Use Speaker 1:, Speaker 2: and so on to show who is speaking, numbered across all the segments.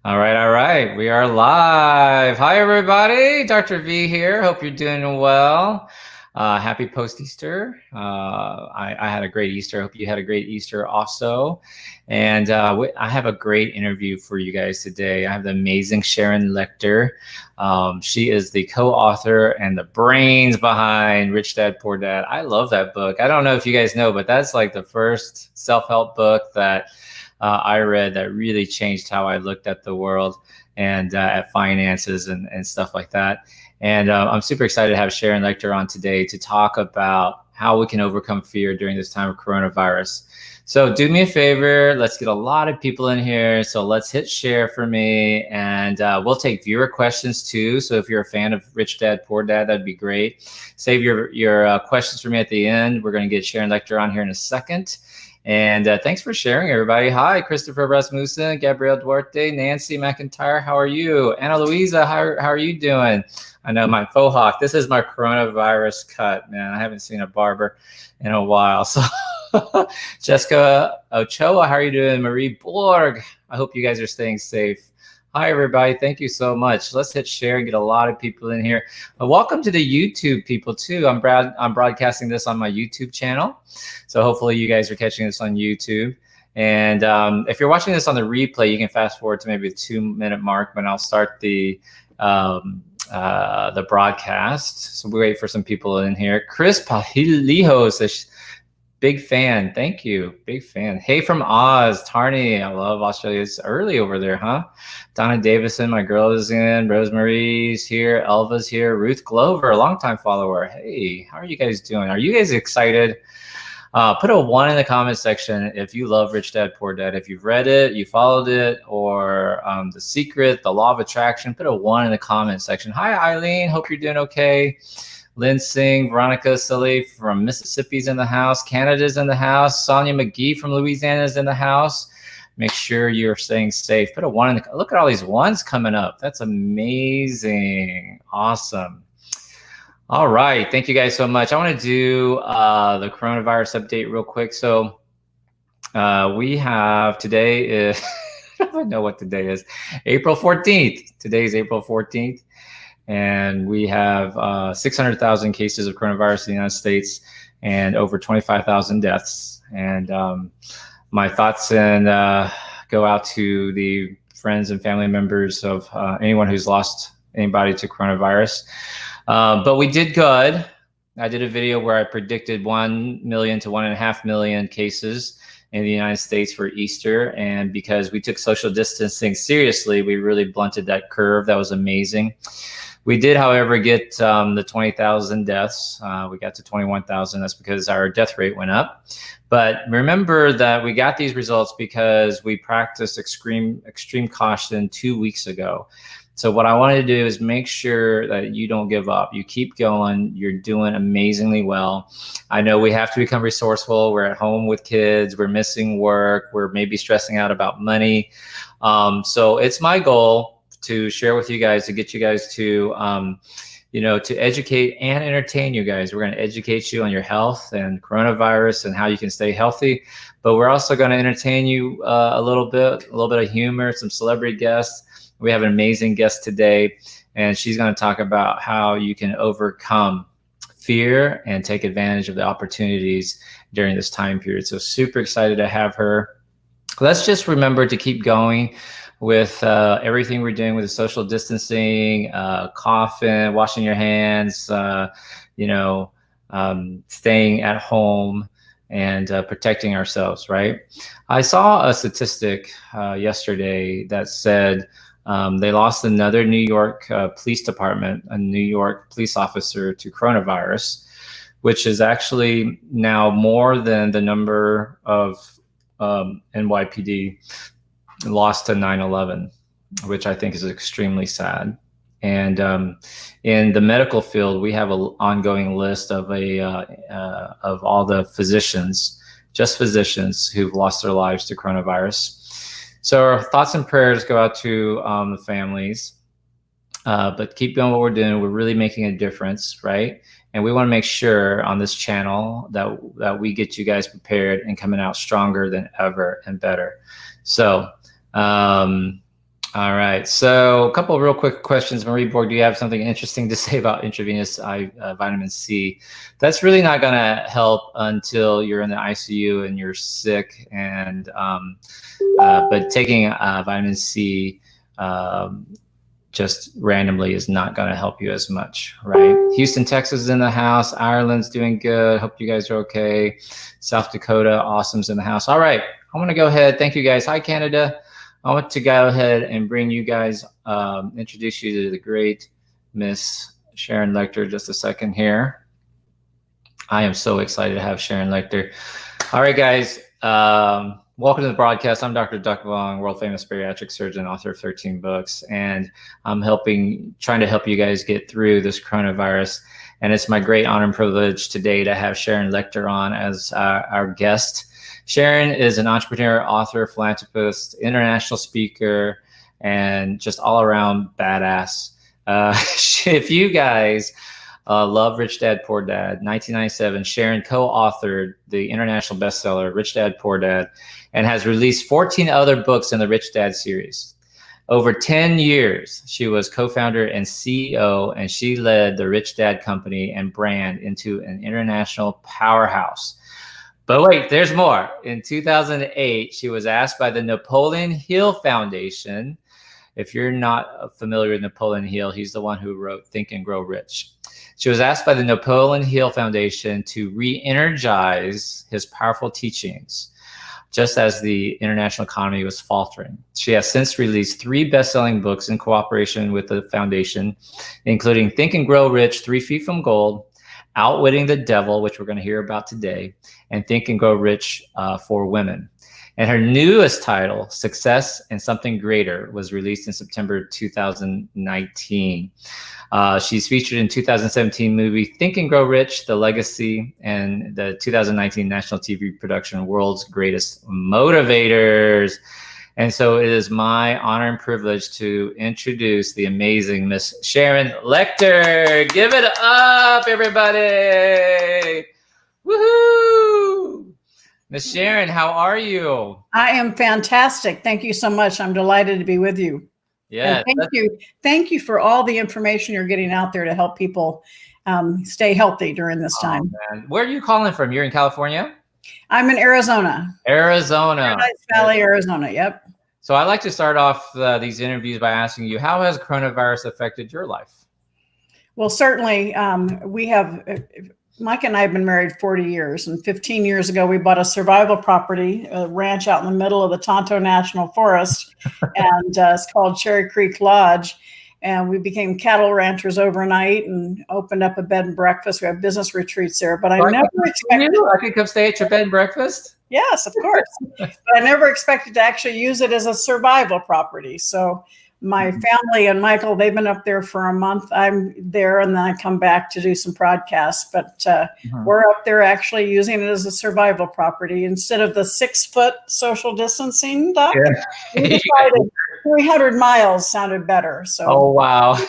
Speaker 1: All right. We are live. Hi, everybody. Dr. V here. Hope you're doing well. Happy post-Easter. I had a great Easter. Hope you had a great Easter also. And I have a great interview for you guys today. I have the amazing Sharon Lechter. She is the co-author and the brains behind Rich Dad, Poor Dad. I love that book. I don't know if you guys know, but that's like the first self-help book that I read that really changed how I looked at the world and at finances and stuff like that. And I'm super excited to have Sharon Lechter on today to talk about how we can overcome fear during this time of coronavirus. So do me a favor, let's get a lot of people in here. So let's hit share for me, and we'll take viewer questions too. So if you're a fan of Rich Dad, Poor Dad, that'd be great. Save your questions for me at the end. We're going to get Sharon Lechter on here in a second. And thanks for sharing, everybody. Hi, Christopher Rasmussen, Gabrielle Duarte, Nancy McIntyre. How are you? Anna Luisa, how are you doing? I know my faux hawk. This is my coronavirus cut, man. I haven't seen a barber in a while. So Jessica Ochoa, how are you doing? Marie Borg, I hope you guys are staying safe. Hi, everybody. Thank you so much. Let's hit share and get a lot of people in here. Welcome to the YouTube people, too. I'm broadcasting this on my YouTube channel. So hopefully you guys are catching this on YouTube. And if you're watching this on the replay, you can fast forward to maybe the 2-minute mark when I'll start the broadcast. So we wait for some people in here. Chris Pahilijos, big fan. Thank you. Big fan. Hey from Oz. Tarni. I love Australia. It's early over there, huh? Donna Davison, my girl, is in. Rosemarie's here. Elva's here. Ruth Glover, a longtime follower. Hey, how are you guys doing? Are you guys excited? Put a 1 in the comment section if you love Rich Dad, Poor Dad. If you've read it, you followed it, or The Secret, The Law of Attraction, put a 1 in the comment section. Hi, Eileen. Hope you're doing okay. Lynn Singh, Veronica Sully from Mississippi's in the house. Canada's in the house. Sonia McGee from Louisiana's in the house. Make sure you're staying safe. Put a 1 in the, look at all these 1s coming up. That's amazing. Awesome. All right. Thank you guys so much. I want to do the coronavirus update real quick. So we have, today is, I don't know what today is, April 14th. Today is April 14th. And we have 600,000 cases of coronavirus in the United States and over 25,000 deaths. And my thoughts and go out to the friends and family members of anyone who's lost anybody to coronavirus. But we did good. I did a video where I predicted 1 million to 1.5 million cases in the United States for Easter. And because we took social distancing seriously, we really blunted that curve. That was amazing. We did, however, get the 20,000 deaths. We got to 21,000. That's because our death rate went up. But remember that we got these results because we practiced extreme caution 2 weeks ago. So what I want to do is make sure that you don't give up. You keep going. You're doing amazingly well. I know we have to become resourceful. We're at home with kids. We're missing work. We're maybe stressing out about money. So it's my goal to share with you guys, to get you guys to, to educate and entertain you guys. We're going to educate you on your health and coronavirus and how you can stay healthy. But we're also going to entertain you a little bit of humor, some celebrity guests. We have an amazing guest today, and she's going to talk about how you can overcome fear and take advantage of the opportunities during this time period. So super excited to have her. Let's just remember to keep going with everything we're doing with the social distancing, coughing, washing your hands, staying at home and protecting ourselves, right? I saw a statistic yesterday that said they lost another New York police department, a New York police officer to coronavirus, which is actually now more than the number of NYPD lost to 9/11, which I think is extremely sad. And in the medical field, we have an ongoing list of all the physicians, just physicians who've lost their lives to coronavirus. So our thoughts and prayers go out to the families. But keep doing what we're doing. We're really making a difference, right? And we want to make sure on this channel that we get you guys prepared and coming out stronger than ever and better. So All right. So a couple of real quick questions. Marie Borg, do you have something interesting to say about intravenous vitamin C? That's really not going to help until you're in the ICU and you're sick. And but taking vitamin C just randomly is not going to help you as much, right? Houston, Texas is in the house. Ireland's doing good. Hope you guys are okay. South Dakota, awesome's in the house. All right. I want to go ahead. Thank you guys. Hi, Canada. I want to go ahead and bring you guys, introduce you to the great Miss Sharon Lechter. Just a second here. I am so excited to have Sharon Lechter. All right, guys. Welcome to the broadcast. I'm Dr. Duck Vuong, world famous bariatric surgeon, author of 13 books, and I'm trying to help you guys get through this coronavirus. And it's my great honor and privilege today to have Sharon Lechter on as our guest. Sharon is an entrepreneur, author, philanthropist, international speaker, and just all around badass. If you guys love Rich Dad, Poor Dad, 1997, Sharon co-authored the international bestseller, Rich Dad, Poor Dad, and has released 14 other books in the Rich Dad series. Over 10 years, she was co-founder and CEO, and she led the Rich Dad company and brand into an international powerhouse. But wait, there's more. In 2008, she was asked by the Napoleon Hill Foundation. If you're not familiar with Napoleon Hill, he's the one who wrote Think and Grow Rich. She was asked by the Napoleon Hill Foundation to re-energize his powerful teachings, just as the international economy was faltering. She has since released 3 best-selling books in cooperation with the foundation, including Think and Grow Rich, 3 Feet from Gold, Outwitting the Devil, which we're going to hear about today, and Think and Grow Rich for Women. And her newest title, Success and Something Greater, was released in September 2019. She's featured in 2017 movie Think and Grow Rich, The Legacy, and the 2019 national TV production World's Greatest Motivators. And so it is my honor and privilege to introduce the amazing Miss Sharon Lechter. Give it up, everybody. Woohoo! Miss Sharon, how are you?
Speaker 2: I am fantastic. Thank you so much. I'm delighted to be with you.
Speaker 1: Yeah.
Speaker 2: Thank you for all the information you're getting out there to help people stay healthy during this time.
Speaker 1: Man. Where are you calling from? You're in California?
Speaker 2: I'm in Arizona.
Speaker 1: Arizona.
Speaker 2: Paradise Valley, Arizona. Yep.
Speaker 1: So I like to start off these interviews by asking you, how has coronavirus affected your life?
Speaker 2: Well, certainly we have, Mike and I have been married 40 years, and 15 years ago, we bought a survival property, a ranch out in the middle of the Tonto National Forest, and it's called Cherry Creek Lodge. And we became cattle ranchers overnight and opened up a bed and breakfast. We have business retreats there, but I never expected.
Speaker 1: I could come stay at your bed and breakfast?
Speaker 2: Yes, of course. But I never expected to actually use it as a survival property. So my family and Michael, they've been up there for a month. I'm there, and then I come back to do some broadcasts. But we're up there actually using it as a survival property instead of the 6-foot social distancing, Doc. Yeah. We decided 300 miles sounded better. So.
Speaker 1: Oh, wow.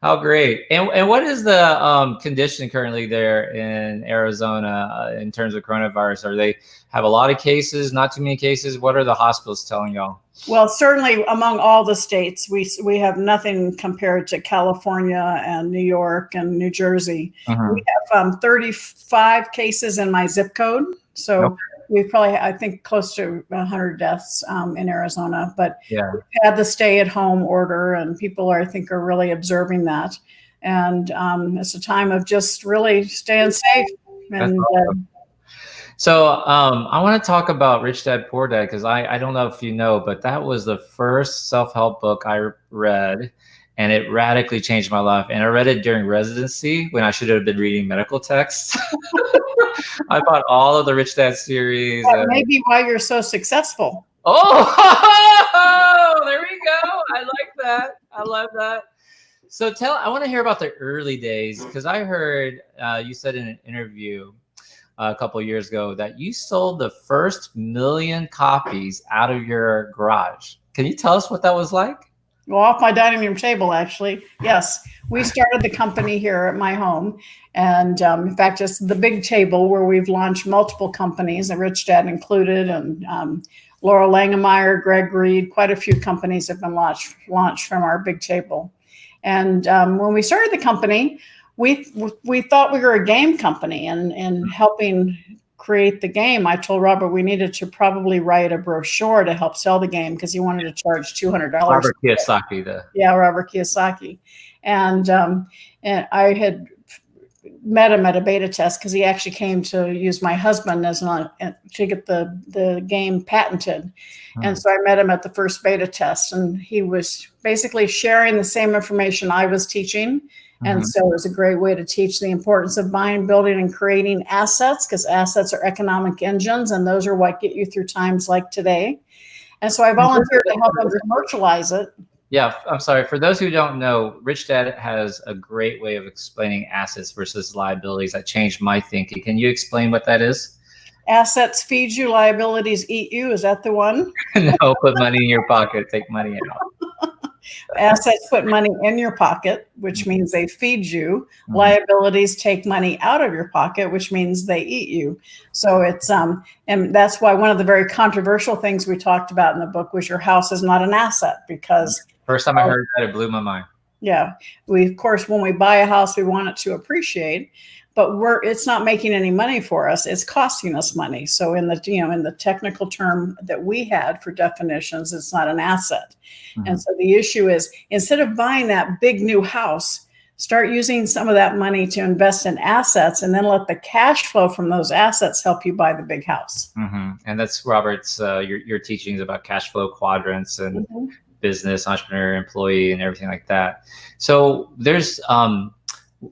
Speaker 1: How great. And what is the condition currently there in Arizona in terms of coronavirus? Are they have a lot of cases, not too many cases? What are the hospitals telling y'all?
Speaker 2: Well, certainly among all the states, we have nothing compared to California and New York and New Jersey. We have 35 cases in my zip code. So we've probably, I think, close to 100 deaths in Arizona. But we've had the stay-at-home order, and people I think are really observing that. And it's a time of just really staying safe. And
Speaker 1: awesome. So I want to talk about Rich Dad, Poor Dad, because I don't know if you know, but that was the first self-help book I read, and it radically changed my life. And I read it during residency when I should have been reading medical texts. I bought all of the Rich Dad series.
Speaker 2: That may be why you're so successful.
Speaker 1: Oh, there we go. I like that. I love that. So I want to hear about the early days, because I heard you said in an interview a couple of years ago that you sold the first 1 million copies out of your garage. Can you tell us what that was like?
Speaker 2: Well, off my dining room table, actually. Yes, we started the company here at my home. And in fact, it's the big table where we've launched multiple companies, and Rich Dad included, and Laura Langemeyer, Greg Reed, quite a few companies have been launched from our big table. And when we started the company, we thought we were a game company, and helping create the game, I told Robert we needed to probably write a brochure to help sell the game, because he wanted to charge $200.
Speaker 1: Robert Kiyosaki,
Speaker 2: Robert Kiyosaki. And I had met him at a beta test, because he actually came to use my husband to get the game patented. And so I met him at the first beta test, and he was basically sharing the same information I was teaching. And so it was a great way to teach the importance of buying, building, and creating assets, because assets are economic engines, and those are what get you through times like today. And so I volunteered to help them commercialize it.
Speaker 1: Yeah, I'm sorry. For those who don't know, Rich Dad has a great way of explaining assets versus liabilities that changed my thinking. Can you explain what that is?
Speaker 2: Assets feed you, liabilities eat you. Is that the one?
Speaker 1: No, put money in your pocket, take money out.
Speaker 2: Assets put money in your pocket, which means they feed you. Liabilities take money out of your pocket, which means they eat you. So it's and that's why one of the very controversial things we talked about in the book was your house is not an asset, because
Speaker 1: first time I heard that, it blew my mind.
Speaker 2: Yeah, of course, when we buy a house, we want it to appreciate, but it's not making any money for us. It's costing us money. So in the technical term that we had for definitions, it's not an asset. And so the issue is, instead of buying that big new house, start using some of that money to invest in assets, and then let the cash flow from those assets help you buy the big house.
Speaker 1: And that's Robert's, your teachings about cash flow quadrants and business, entrepreneur, employee, and everything like that. So there's,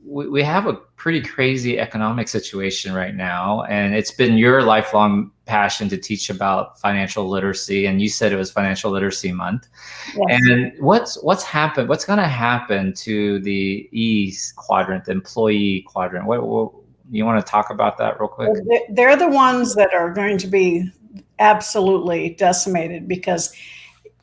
Speaker 1: we have a pretty crazy economic situation right now, and it's been your lifelong passion to teach about financial literacy, and you said it was Financial Literacy Month. Yes. And what's happened? What's going to happen to the E quadrant, the employee quadrant? What you want to talk about that real quick?
Speaker 2: They're the ones that are going to be absolutely decimated, because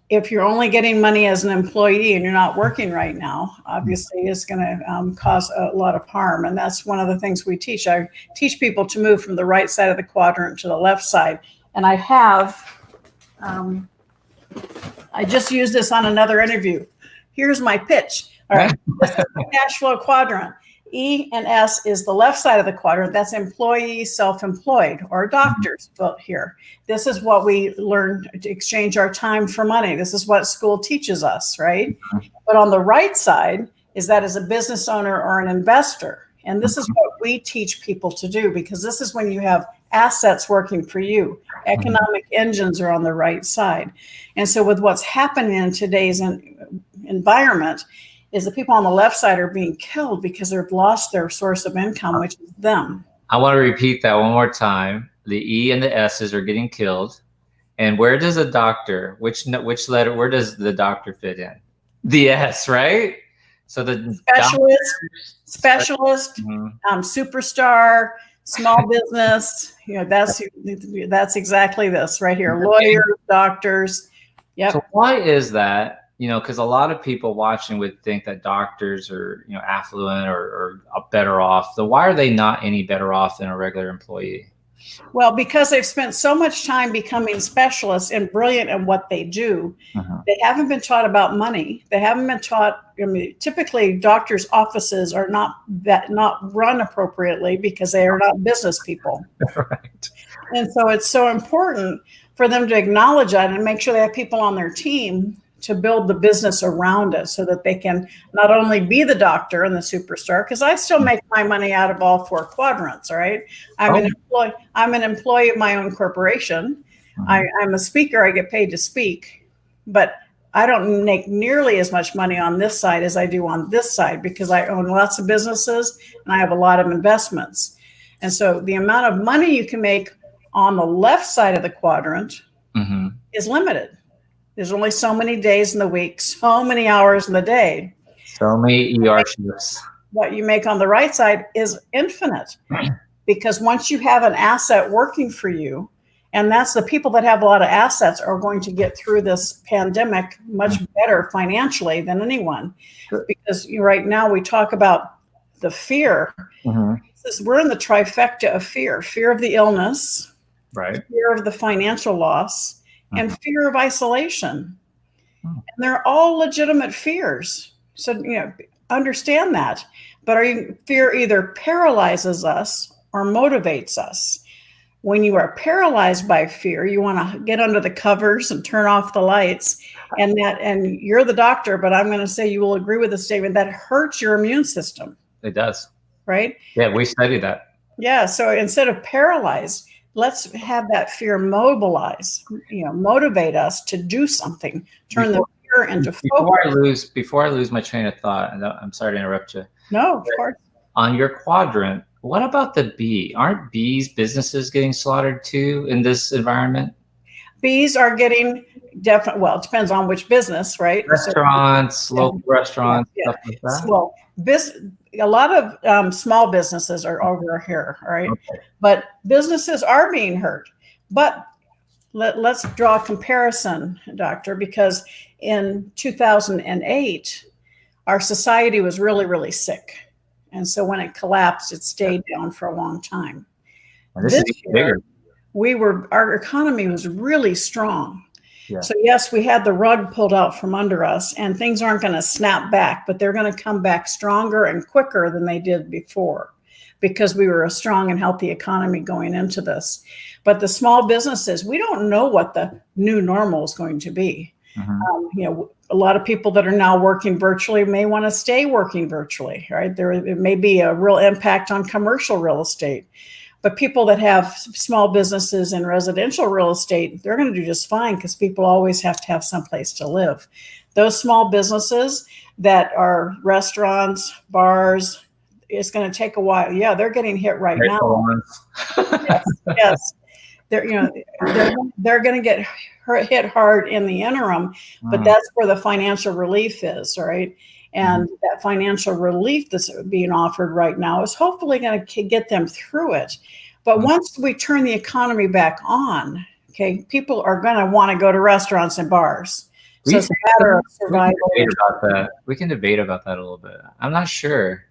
Speaker 2: if you're only getting money as an employee and you're not working right now, obviously it's going to cause a lot of harm. And that's one of the things we teach. I teach people to move from the right side of the quadrant to the left side. And I just used this on another interview. Here's my pitch. All right, this is the cash flow quadrant. E and S is the left side of the quadrant. That's employee, self-employed, or doctors built here. This is what we learn to exchange our time for money. This is what school teaches us, right? But on the right side is that as a business owner or an investor. And this is what we teach people to do, because this is when you have assets working for you. Economic engines are on the right side. And so with what's happening in today's environment, is the people on the left side are being killed because they've lost their source of income, which is them.
Speaker 1: I want to repeat that one more time. The E and the S's are getting killed. And where does a doctor, which letter, where does the doctor fit in? The S, right? So the
Speaker 2: specialist, superstar, small business, that's exactly this right here. Lawyers, doctors. Yep.
Speaker 1: So why is that? Because a lot of people watching would think that doctors are, affluent or better off. So why are they not any better off than a regular employee?
Speaker 2: Well, because they've spent so much time becoming specialists and brilliant at what they do. They haven't been taught about money. They haven't been taught. Typically, doctors' offices are not run appropriately because they are not business people.
Speaker 1: Right.
Speaker 2: And so it's so important for them to acknowledge that and make sure they have people on their team to build the business around it, so that they can not only be the doctor and the superstar, because I still make my money out of all four quadrants. All right. I'm an employee of my own corporation. I'm a speaker. I get paid to speak, but I don't make nearly as much money on this side as I do on this side, because I own lots of businesses and I have a lot of investments. And so the amount of money you can make on the left side of the quadrant is limited. There's only so many days in the week, so many hours in the day.
Speaker 1: So many ER shifts.
Speaker 2: What you make on the right side is infinite, because once you have an asset working for you, and that's the people that have a lot of assets are going to get through this pandemic much better financially than anyone. Because right now we talk about the fear. We're in the trifecta of fear: fear of the illness,
Speaker 1: right?
Speaker 2: Fear of the financial loss, and fear of isolation. And they're all legitimate fears. So, understand that. But fear either paralyzes us or motivates us. When you are paralyzed by fear, you want to get under the covers and turn off the lights. And you're the doctor, but I'm going to say you will agree with the statement that hurts your immune system.
Speaker 1: It does.
Speaker 2: Right?
Speaker 1: Yeah, we studied that.
Speaker 2: Yeah. So instead of paralyzed, let's have that fear mobilize, motivate us to do something, turn the fear into focus.
Speaker 1: Before I lose my train of thought, and I'm sorry to interrupt you.
Speaker 2: No, of course.
Speaker 1: On your quadrant, what about the bee? Aren't businesses getting slaughtered too in this environment?
Speaker 2: Bees are getting well, it depends on which business, right?
Speaker 1: Restaurants, local restaurants, stuff like that.
Speaker 2: Well, a lot of small businesses are over here, right? Okay. But businesses are being hurt. But let's draw a comparison, Doctor, because in 2008, our society was really, really sick. And so when it collapsed, it stayed down for a long time. This year, our economy was really strong. Yeah. So yes, we had the rug pulled out from under us, and things aren't going to snap back, but they're going to come back stronger and quicker than they did before, because we were a strong and healthy economy going into this. But the small businesses, we don't know what the new normal is going to be. A lot of people that are now working virtually may want to stay working virtually, right? It may be a real impact on commercial real estate. But people that have small businesses and residential real estate, they're going to do just fine, because people always have to have someplace to live. Those small businesses that are restaurants, bars, it's going to take a while. Yeah, they're getting hit right now. Yes. They're going to get hit hard in the interim, but that's where the financial relief is, right? And that financial relief that's being offered right now is hopefully going to get them through it. But once we turn the economy back on, okay, people are going to want to go to restaurants and bars. So it's a matter of survival.
Speaker 1: We can debate about that a little bit. I'm not sure.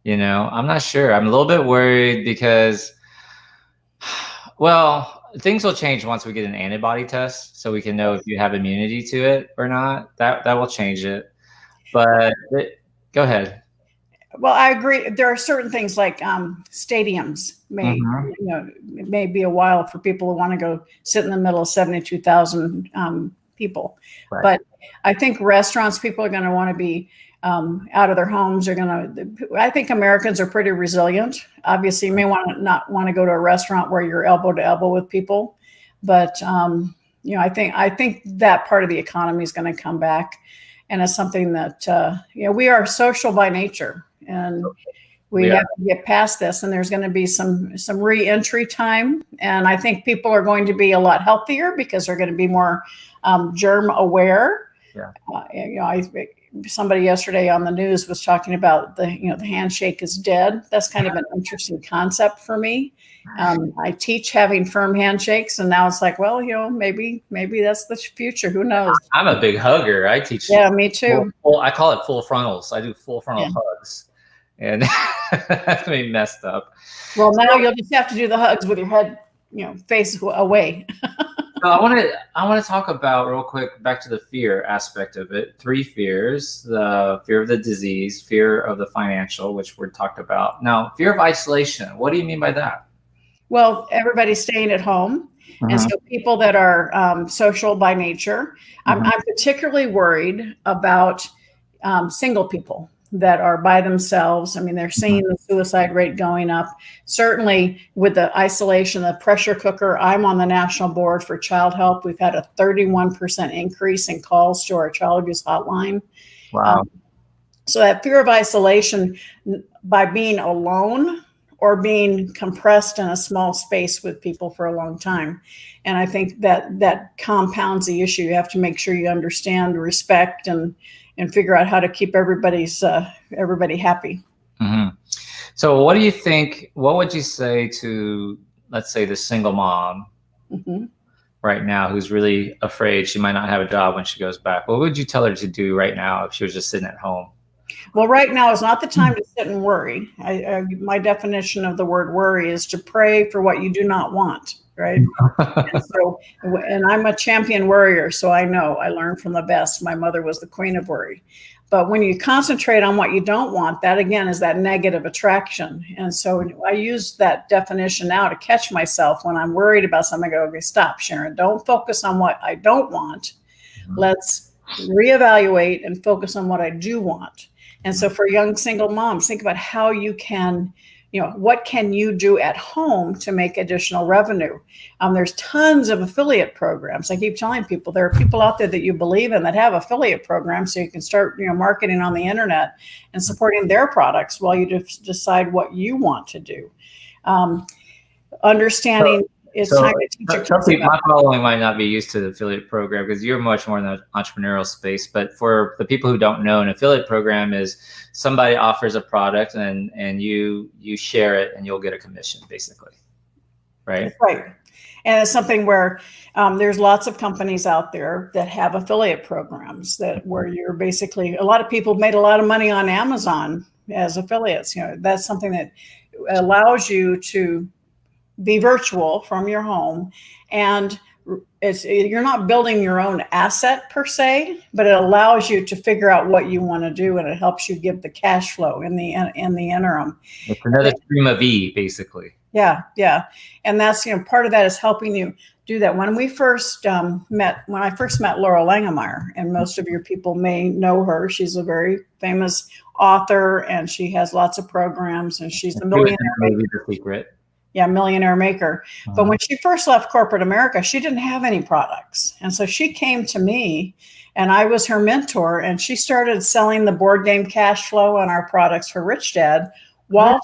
Speaker 1: I'm not sure. I'm a little bit worried because, well, things will change once we get an antibody test, so we can know if you have immunity to it or not. That will change it. But go ahead.
Speaker 2: Well, I agree. There are certain things like stadiums it may be a while for people who want to go sit in the middle of 72,000 people. Right. But I think restaurants, people are going to want to be out of their homes. I think Americans are pretty resilient. Obviously, you may not want to go to a restaurant where you're elbow to elbow with people, but I think that part of the economy is going to come back. And it's something that, we are social by nature, and we have to get past this, and there's going to be some re-entry time. And I think people are going to be a lot healthier because they're going to be more germ aware. Yeah. Somebody yesterday on the news was talking about the handshake is dead. That's kind of an interesting concept for me. I teach having firm handshakes, and now it's like, well, maybe that's the future. Who knows?
Speaker 1: I'm a big hugger. I teach.
Speaker 2: Yeah, me too.
Speaker 1: I call it full frontals. I do full frontal hugs, and that's me messed up.
Speaker 2: Well, now you'll just have to do the hugs with your head, face away.
Speaker 1: So I want to talk about real quick, back to the fear aspect of it. 3 fears: the fear of the disease, fear of the financial, which we talked about. Now, fear of isolation. What do you mean by that?
Speaker 2: Well, everybody's staying at home. And so people that are social by nature, I'm particularly worried about single people that are by themselves. I mean, they're seeing the suicide rate going up. Certainly with the isolation, the pressure cooker, I'm on the national board for child help. We've had a 31% increase in calls to our child abuse hotline.
Speaker 1: Wow.
Speaker 2: So that fear of isolation by being alone or being compressed in a small space with people for a long time. And I think that compounds the issue. You have to make sure you understand, respect, and figure out how to keep everybody happy.
Speaker 1: So what do you think, what would you say to, let's say, the single mom right now who's really afraid she might not have a job when she goes back? What would you tell her to do right now if she was just sitting at home?
Speaker 2: Well, right now is not the time to sit and worry. My definition of the word worry is to pray for what you do not want, right? And so, and I'm a champion worrier, so I know I learned from the best. My mother was the queen of worry. But when you concentrate on what you don't want, that again is that negative attraction. And so I use that definition now to catch myself when I'm worried about something. I go, okay, stop, Sharon. Don't focus on what I don't want. Let's reevaluate and focus on what I do want. And so for young single moms, think about how you can, what can you do at home to make additional revenue? There's tons of affiliate programs. I keep telling people there are people out there that you believe in that have affiliate programs, so you can start, marketing on the internet and supporting their products while you decide what you want to do. Understanding it's time to teach your kids.
Speaker 1: My following might not be used to the affiliate program because you're much more in the entrepreneurial space. But for the people who don't know, an affiliate program is somebody offers a product and you share it and you'll get a commission, basically. Right?
Speaker 2: That's right. And it's something where there's lots of companies out there that have affiliate programs where you're basically, a lot of people made a lot of money on Amazon as affiliates. That's something that allows you to be virtual from your home, and you're not building your own asset per se, but it allows you to figure out what you want to do, and it helps you give the cash flow in the interim.
Speaker 1: It's another stream of E, basically.
Speaker 2: Yeah, and that's part of that is helping you do that. When we first met, when I first met Laura Langemeyer, and most of your people may know her, she's a very famous author, and she has lots of programs, and she's the millionaire.
Speaker 1: Maybe the secret.
Speaker 2: Yeah, millionaire maker. But when she first left corporate America, she didn't have any products. And so she came to me and I was her mentor, and she started selling the board game cash flow and our products for Rich Dad while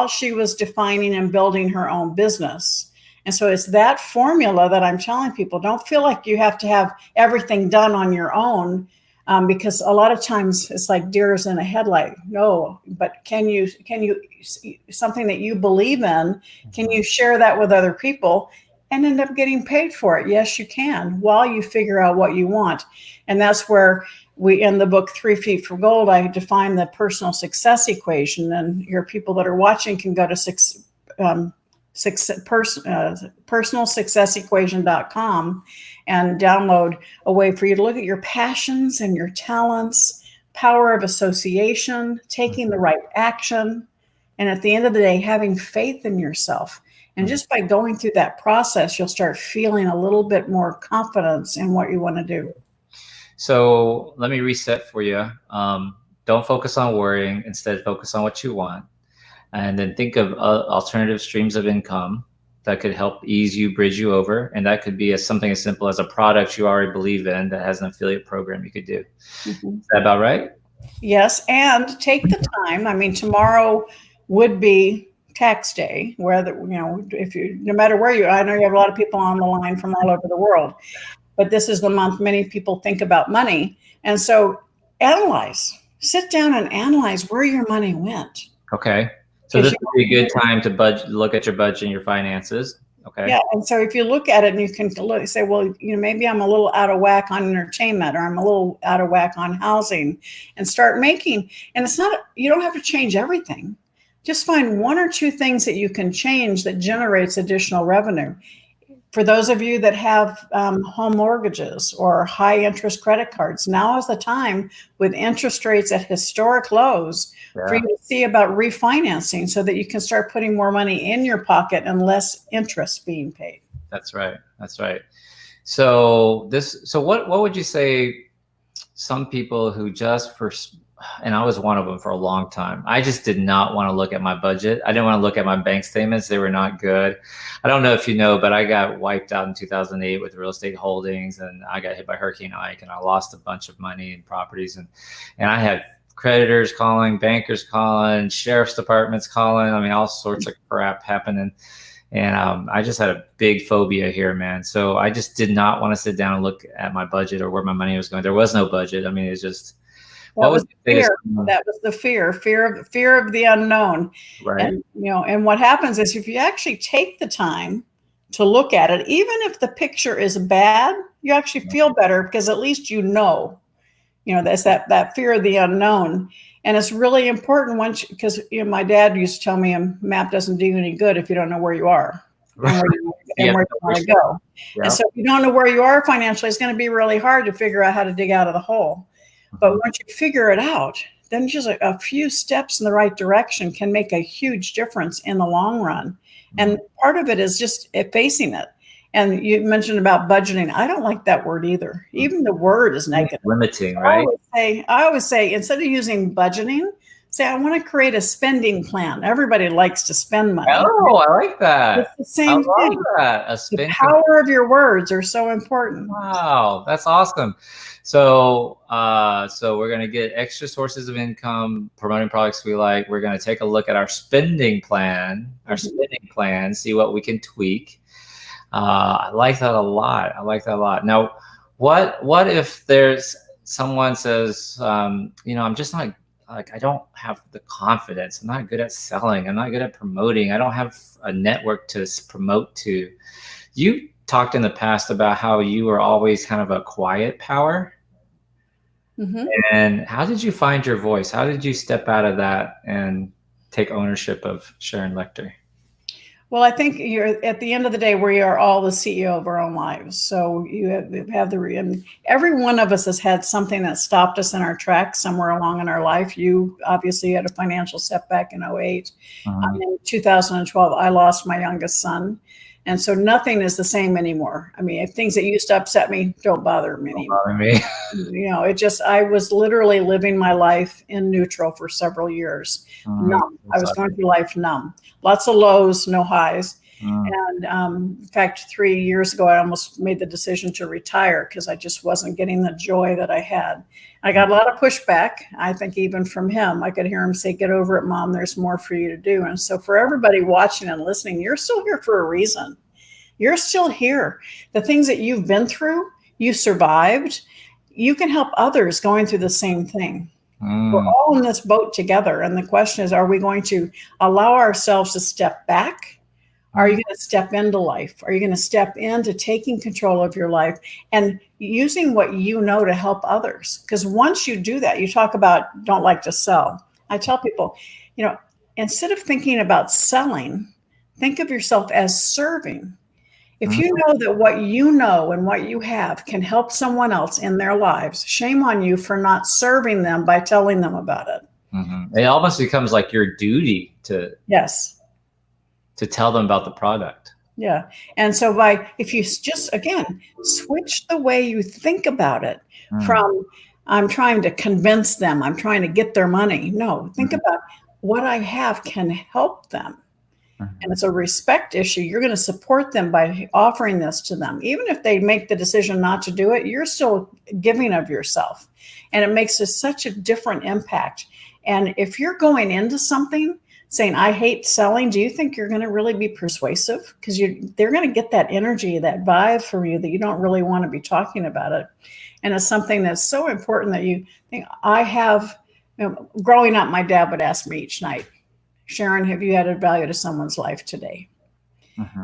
Speaker 2: she was defining and building her own business. And so it's that formula that I'm telling people, don't feel like you have to have everything done on your own. Because a lot of times it's like deers in a headlight. No, but can you something that you believe in, can you share that with other people and end up getting paid for it? Yes, you can, while you figure out what you want. And that's where in the book 3 Feet from Gold, I define the personal success equation. And your people that are watching can go to personalsuccessequation.com and download a way for you to look at your passions and your talents, power of association, taking the right action, and at the end of the day, having faith in yourself. And just by going through that process, you'll start feeling a little bit more confidence in what you want to do.
Speaker 1: So let me reset for you. Don't focus on worrying. Instead, focus on what you want. And then think of alternative streams of income that could help ease you, bridge you over. And that could be something as simple as a product you already believe in that has an affiliate program you could do. Mm-hmm. Is that about right?
Speaker 2: Yes. And take the time. I mean, tomorrow would be tax day, where no matter where I know you have a lot of people on the line from all over the world, but this is the month many people think about money. And so sit down and analyze where your money went.
Speaker 1: Okay. So this would be a good time to look at your budget and your finances. Okay.
Speaker 2: Yeah. And so if you look at it and you can say, well, maybe I'm a little out of whack on entertainment, or I'm a little out of whack on housing, and start making, and it's not, you don't have to change everything. Just find 1 or 2 things that you can change that generates additional revenue. For those of you that have home mortgages or high interest credit cards, now is the time, with interest rates at historic lows, for you to see about refinancing so that you can start putting more money in your pocket and less interest being paid.
Speaker 1: That's right. So what would you say some people who and I was one of them for a long time, I just did not want to look at my budget. I didn't want to look at my bank statements. They were not good. I don't know if you know, but I got wiped out in 2008 with real estate holdings, and I got hit by Hurricane Ike, and I lost a bunch of money in properties. And I had creditors calling, bankers calling, sheriff's departments calling. I mean, all sorts of crap happening. And I just had a big phobia here, man. So I just did not want to sit down and look at my budget or where my money was going. There was no budget. I mean, it's just...
Speaker 2: That was the fear of the unknown.
Speaker 1: Right.
Speaker 2: And, and what happens is, if you actually take the time to look at it, even if the picture is bad, you actually feel better, because at least That's that fear of the unknown. And it's really important once, because my dad used to tell me a map doesn't do you any good if you don't know where you are and where you want to go.
Speaker 1: Yep.
Speaker 2: And so if you don't know where you are financially, it's going to be really hard to figure out how to dig out of the hole. But once you figure it out, then just a few steps in the right direction can make a huge difference in the long run. And part of it is just facing it. And you mentioned about budgeting. I don't like that word either. Even the word is negative.
Speaker 1: Limiting, right?
Speaker 2: I always say, instead of using budgeting, say, I want to create a spending plan. Everybody likes to spend money.
Speaker 1: Oh, I like that.
Speaker 2: It's the same thing.
Speaker 1: That.
Speaker 2: The power of your words are so important.
Speaker 1: Wow, that's awesome. So, we're going to get extra sources of income, promoting products we like. We're going to take a look at our spending plan, see what we can tweak. I like that a lot. Now, what if there's someone says, I'm just not, like, I don't have the confidence. I'm not good at selling. I'm not good at promoting. I don't have a network to promote to. You talked in the past about how you were always kind of a quiet power. And how did you find your voice? How did you step out of that and take ownership of Sharon Lechter?
Speaker 2: Well, I think you're at the end of the day, we are all the CEO of our own lives. So you have and every one of us has had something that stopped us in our tracks somewhere along in our life. You obviously had a financial setback in 2008. In 2012, I lost my youngest son. And so nothing is the same anymore. I mean, things that used to upset me don't bother me anymore. I was literally living my life in neutral for several years. Numb. I was going through life numb. Lots of lows, no highs. And in fact, 3 years ago, I almost made the decision to retire because I just wasn't getting the joy that I had. I got a lot of pushback. I think even from him, I could hear him say, "Get over it, Mom. There's more for you to do." And so for everybody watching and listening, you're still here for a reason. You're still here. The things that you've been through, you survived. You can help others going through the same thing. We're all in this boat together. And the question is, are we going to allow ourselves to step back? Are you going to step into life? Are you going to step into taking control of your life and using what you know to help others? Because once you do that, you talk about don't like to sell. I tell people, instead of thinking about selling, think of yourself as serving. If you know that what you know and what you have can help someone else in their lives, shame on you for not serving them by telling them about it.
Speaker 1: It almost becomes like your duty to tell them about the product.
Speaker 2: Yeah. And so if you just, again, switch the way you think about it from I'm trying to convince them, I'm trying to get their money. No, think about what I have can help them. And it's a respect issue. You're going to support them by offering this to them. Even if they make the decision not to do it, you're still giving of yourself. And it makes such a different impact. And if you're going into something saying, I hate selling, do you think you're going to really be persuasive? Because they're going to get that energy, that vibe from you that you don't really want to be talking about it. And it's something that's so important that you think, I have, growing up, my dad would ask me each night, Sharon, have you added value to someone's life today?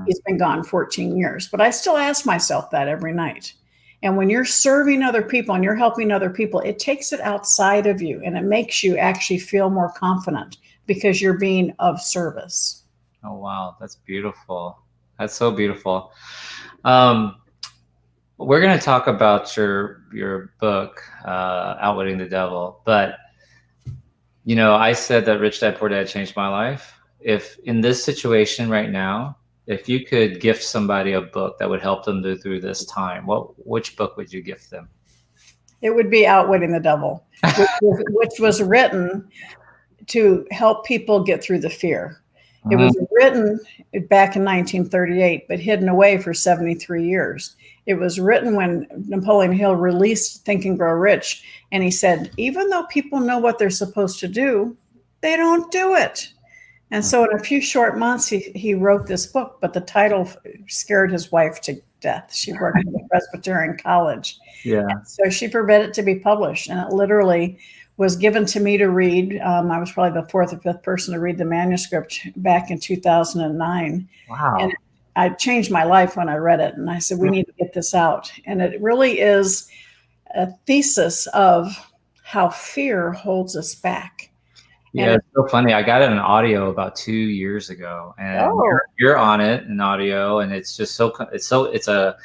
Speaker 2: He's been gone 14 years, but I still ask myself that every night. And when you're serving other people and you're helping other people, it takes it outside of you and it makes you actually feel more confident because you're being of service.
Speaker 1: Oh, wow. That's beautiful. That's so beautiful. We're going to talk about your book, Outwitting the Devil, but I said that Rich Dad Poor Dad changed my life. If in this situation right now, if you could gift somebody a book that would help them through this time, which book would you gift them?
Speaker 2: It would be Outwitting the Devil, which was written to help people get through the fear. It was written back in 1938, but hidden away for 73 years. It was written when Napoleon Hill released Think and Grow Rich. And he said, even though people know what they're supposed to do, they don't do it. And so in a few short months, he wrote this book, but the title scared his wife to death. She worked at the Presbyterian College.
Speaker 1: Yeah.
Speaker 2: So she forbade it to be published. And it literally was given to me to read. I was probably the fourth or fifth person to read the manuscript back in 2009.
Speaker 1: Wow.
Speaker 2: And I changed my life when I read it. And I said, we need to get this out. And it really is a thesis of how fear holds us back.
Speaker 1: Yeah, it's so funny. I got it in audio about 2 years ago, and you're on it in audio, and it's just it's a.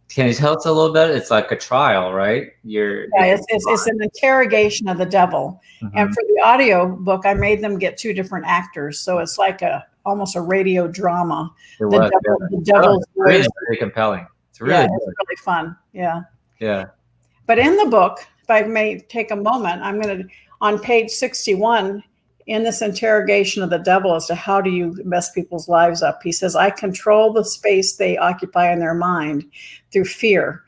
Speaker 1: Can you tell us a little bit? It's like a trial, right?
Speaker 2: It's an interrogation of the devil. Mm-hmm. And for the audio book, I made them get 2 different actors, so it's like almost a radio drama. The devil's
Speaker 1: really compelling. It's really
Speaker 2: really fun. Yeah.
Speaker 1: Yeah.
Speaker 2: But in the book, if I may take a moment, I'm going to, on page 61, in this interrogation of the devil as to how do you mess people's lives up, he says, I control the space they occupy in their mind through fear.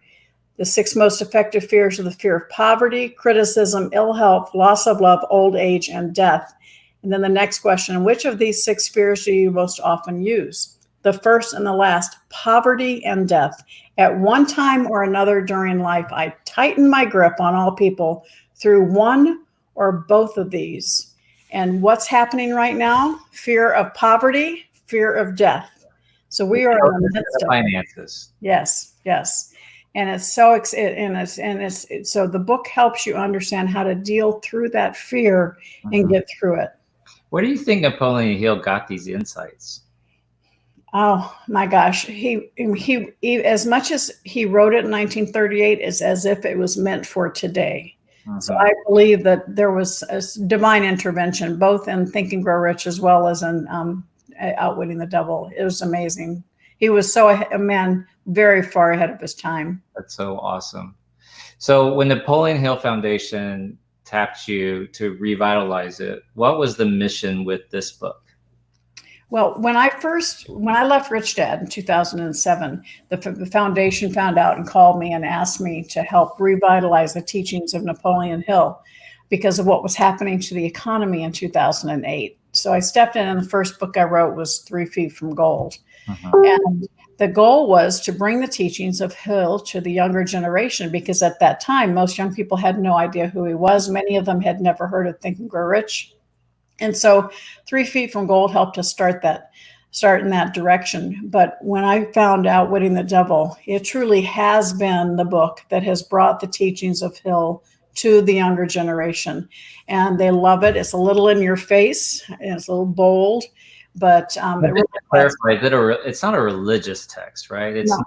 Speaker 2: The 6 most effective fears are the fear of poverty, criticism, ill health, loss of love, old age, and death. And then the next question, which of these 6 fears do you most often use? The first and the last, poverty and death. At one time or another during life, I tighten my grip on all people through one or both of these. And what's happening right now? Fear of poverty, fear of death. So we are in the midst of
Speaker 1: finances.
Speaker 2: Yes, yes. And it's so so the book helps you understand how to deal through that fear and get through it.
Speaker 1: Where do you think Napoleon Hill got these insights?
Speaker 2: Oh my gosh, he as much as he wrote it in 1938 is as if it was meant for today. So I believe that there was a divine intervention, both in Think and Grow Rich as well as in Outwitting the Devil. It was amazing. He was a man very far ahead of his time.
Speaker 1: That's so awesome. So when Napoleon Hill Foundation tapped you to revitalize it, what was the mission with this book?
Speaker 2: Well, when I left Rich Dad in 2007, the foundation found out and called me and asked me to help revitalize the teachings of Napoleon Hill because of what was happening to the economy in 2008. So I stepped in, and the first book I wrote was 3 Feet from Gold. And the goal was to bring the teachings of Hill to the younger generation, because at that time, most young people had no idea who he was. Many of them had never heard of Think and Grow Rich. And so 3 Feet from Gold helped us start in that direction. But when I found Outwitting the Devil, it truly has been the book that has brought the teachings of Hill to the younger generation. And they love it. It's a little in your face. It's a little bold. But
Speaker 1: it's not a religious text, right? It's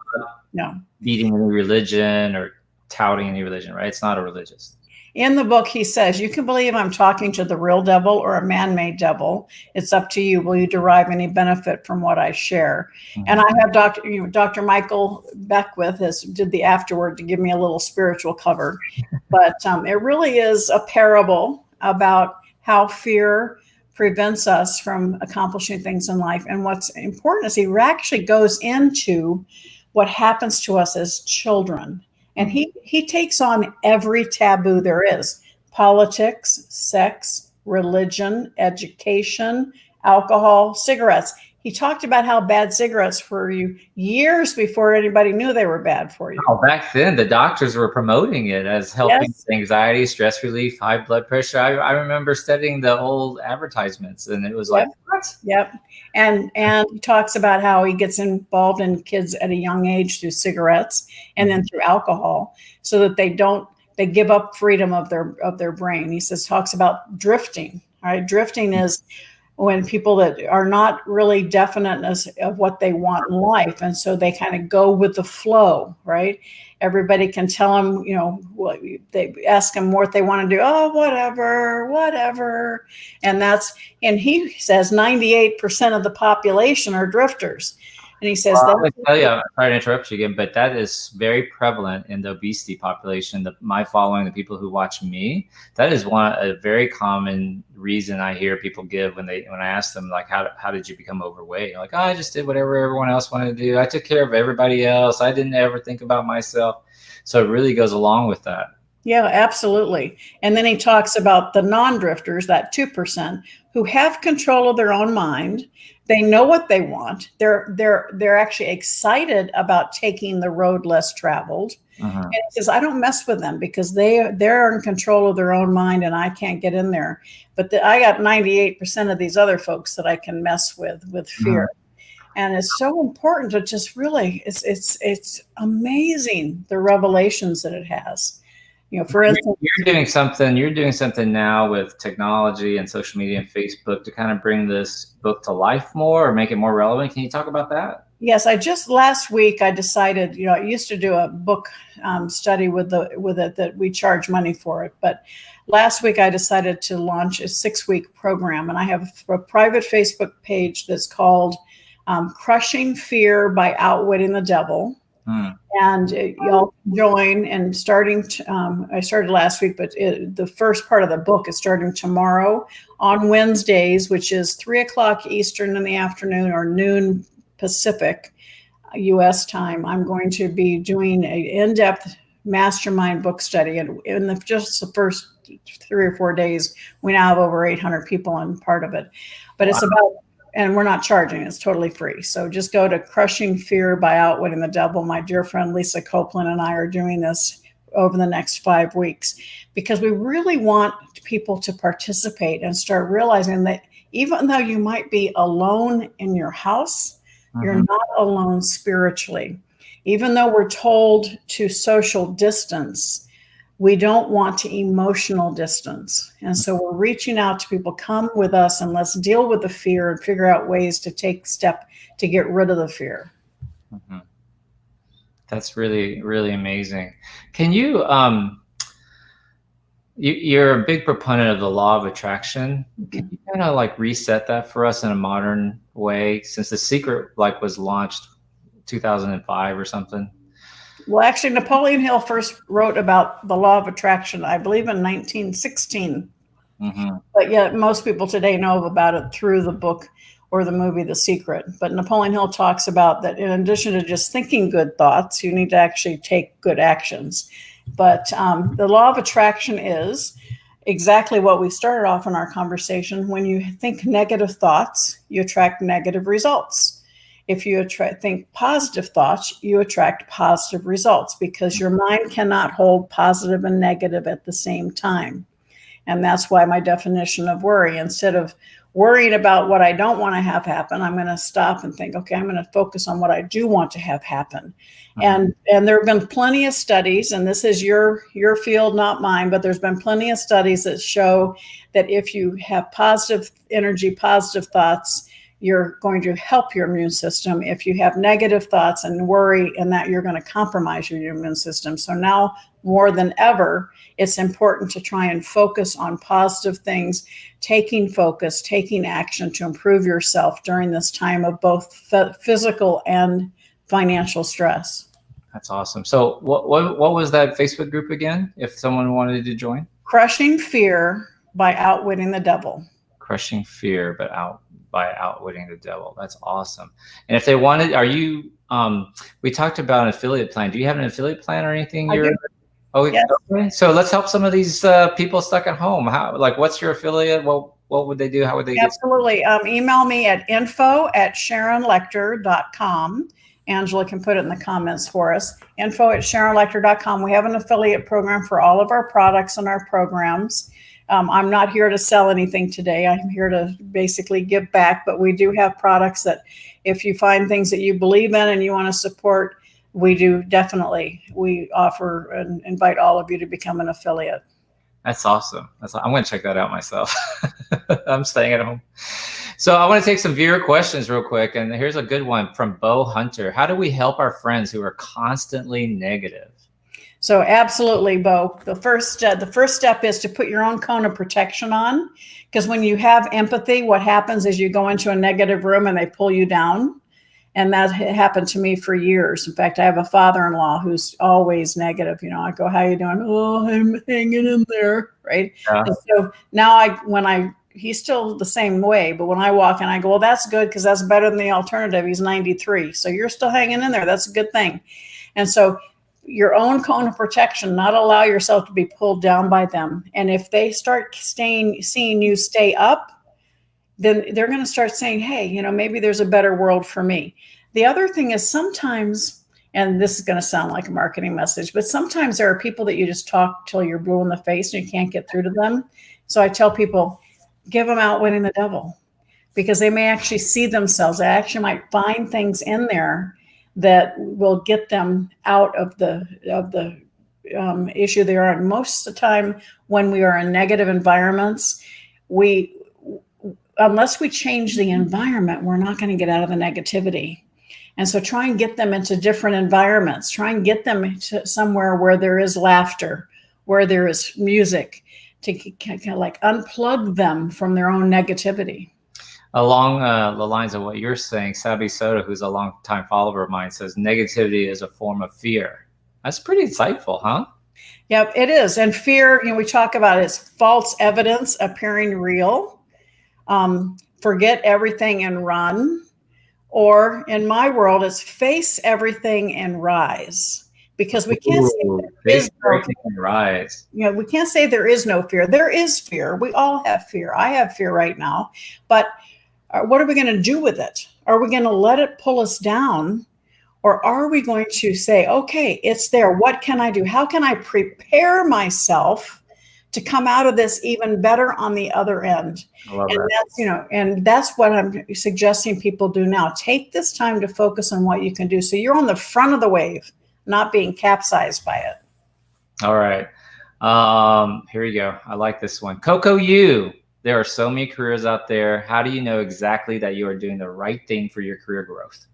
Speaker 1: not feeding any religion or touting any religion, right? It's not a religious.
Speaker 2: In the book, he says, you can believe I'm talking to the real devil or a man-made devil. It's up to you. Will you derive any benefit from what I share? And I have Dr. Michael Beckwith did the afterword to give me a little spiritual cover. But it really is a parable about how fear prevents us from accomplishing things in life. And what's important is he actually goes into what happens to us as children. And he takes on every taboo there is: politics, sex, religion, education, alcohol, cigarettes. He talked about how bad cigarettes were for you years before anybody knew they were bad for you.
Speaker 1: Oh, back then, the doctors were promoting it as helping with anxiety, stress relief, high blood pressure. I remember studying the old advertisements, and it was like, what?
Speaker 2: Yep. And he talks about how he gets involved in kids at a young age through cigarettes and then through alcohol, so that they give up freedom of their brain. He talks about drifting. Right? Drifting is when people that are not really definite of what they want in life. And so they kind of go with the flow, right? Everybody can tell them, they ask them what they want to do. Oh, whatever. And he says 98% of the population are drifters. And he says,
Speaker 1: I'm going to tell you, I'm sorry to interrupt you again, but that is very prevalent in the obesity population. My following, the people who watch me, that is a very common reason I hear people give when I ask them, like, how did you become overweight? Like, I just did whatever everyone else wanted to do. I took care of everybody else. I didn't ever think about myself. So it really goes along with that.
Speaker 2: Yeah, absolutely. And then he talks about the non-drifters, that 2%, who have control of their own mind. They know what they want. They're actually excited about taking the road less traveled. And he says, I don't mess with them because they're in control of their own mind and I can't get in there. But I got 98% of these other folks that I can mess with fear. And it's so important to just really, it's amazing the revelations that it has. For instance,
Speaker 1: you're doing something now with technology and social media and Facebook to kind of bring this book to life more or make it more relevant. Can you talk about that?
Speaker 2: Yes, last week I decided, I used to do a book study with it that we charge money for it. But last week I decided to launch a 6-week program, and I have a private Facebook page that's called Crushing Fear by Outwitting the Devil. And y'all can join, and I started last week, but the first part of the book is starting tomorrow on Wednesdays, which is 3:00 Eastern in the afternoon or noon Pacific US time. I'm going to be doing an in-depth mastermind book study. And in just the first 3 or 4 days, we now have over 800 people in part of it. But it's about, and we're not charging, it's totally free. So just go to Crushing Fear by Outwitting the Devil. My dear friend Lisa Copeland and I are doing this over the next 5 weeks because we really want people to participate and start realizing that even though you might be alone in your house, you're not alone spiritually. Even though we're told to social distance, we don't want to emotional distance. And so we're reaching out to people, come with us and let's deal with the fear and figure out ways to take step to get rid of the fear.
Speaker 1: That's really, really amazing. Can you, you're a big proponent of the law of attraction. Can you kind of like reset that for us in a modern way, since The Secret was launched 2005 or something?
Speaker 2: Well, actually, Napoleon Hill first wrote about the law of attraction, I believe, in 1916. But yet most people today know about it through the book or the movie The Secret. But Napoleon Hill talks about that in addition to just thinking good thoughts, you need to actually take good actions. But the law of attraction is exactly what we started off in our conversation. When you think negative thoughts, you attract negative results. If you think positive thoughts, you attract positive results because your mind cannot hold positive and negative at the same time. And that's why my definition of worry, instead of worrying about what I don't want to have happen, I'm going to stop and think, okay, I'm going to focus on what I do want to have happen. And there have been plenty of studies, and this is your field, not mine, but there's been plenty of studies that show that if you have positive energy, positive thoughts, you're going to help your immune system. If you have negative thoughts and worry and that, you're going to compromise your immune system. So now more than ever, it's important to try and focus on positive things, taking focus, taking action to improve yourself during this time of both physical and financial stress.
Speaker 1: That's awesome. So what was that Facebook group again, if someone wanted to join?
Speaker 2: Crushing Fear by Outwitting the Devil.
Speaker 1: Crushing Fear by Outwitting the Devil. That's awesome. And if they wanted, we talked about an affiliate plan. Do you have an affiliate plan or anything?
Speaker 2: Yes.
Speaker 1: Okay. So let's help some of these people stuck at home. What's your affiliate? What would they do? How would they
Speaker 2: Absolutely. Email me at info@sharonlechter.com. Angela can put it in the comments for us. info@sharonlechter.com. We have an affiliate program for all of our products and our programs. I'm not here to sell anything today. I'm here to basically give back, but we do have products that if you find things that you believe in and you want to support, we do definitely. We offer and invite all of you to become an affiliate.
Speaker 1: That's awesome. I'm going to check that out myself. I'm staying at home. So I want to take some viewer questions real quick. And here's a good one from Bo Hunter. How do we help our friends who are constantly negative?
Speaker 2: So absolutely, Bo. The first step is to put your own cone of protection on, because when you have empathy, what happens is you go into a negative room and they pull you down. And that happened to me for years. In fact, I have a father-in-law who's always negative. I go, how you doing? Oh, I'm hanging in there, right? Yeah. So now he's still the same way, but when I walk in, I go, well, that's good because that's better than the alternative. He's 93. So you're still hanging in there. That's a good thing. And so your own cone of protection, not allow yourself to be pulled down by them. And if they start seeing you stay up, then they're going to start saying, hey, maybe there's a better world for me. The other thing is sometimes, and this is going to sound like a marketing message, but sometimes there are people that you just talk till you're blue in the face and you can't get through to them. So I tell people, give them Outwitting the Devil, because they may actually see themselves. They actually might find things in there that will get them out of the issue there. And most of the time when we are in negative environments, unless we change the environment, we're not going to get out of the negativity. And so try and get them into different environments. Try and get them to somewhere where there is laughter, where there is music, to kind of like unplug them from their own negativity.
Speaker 1: Along the lines of what you're saying, Sabi Soda, who's a longtime follower of mine, says negativity is a form of fear. That's pretty insightful, huh?
Speaker 2: Yeah, it is. And fear, we talk about it's false evidence appearing real. Forget everything and run. Or in my world, it's face everything and rise. Because we can't say there is no fear.
Speaker 1: And rise.
Speaker 2: We can't say there is no fear. There is fear. We all have fear. I have fear right now. But what are we going to do with it? Are we going to let it pull us down? Or are we going to say, okay, it's there. What can I do? How can I prepare myself to come out of this even better on the other end?
Speaker 1: I love
Speaker 2: and
Speaker 1: that.
Speaker 2: And that's what I'm suggesting people do now. Take this time to focus on what you can do. So you're on the front of the wave, not being capsized by it.
Speaker 1: All right. Here we go. I like this one. Coco Yu. There are so many careers out there. How do you know exactly that you are doing the right thing for your career growth?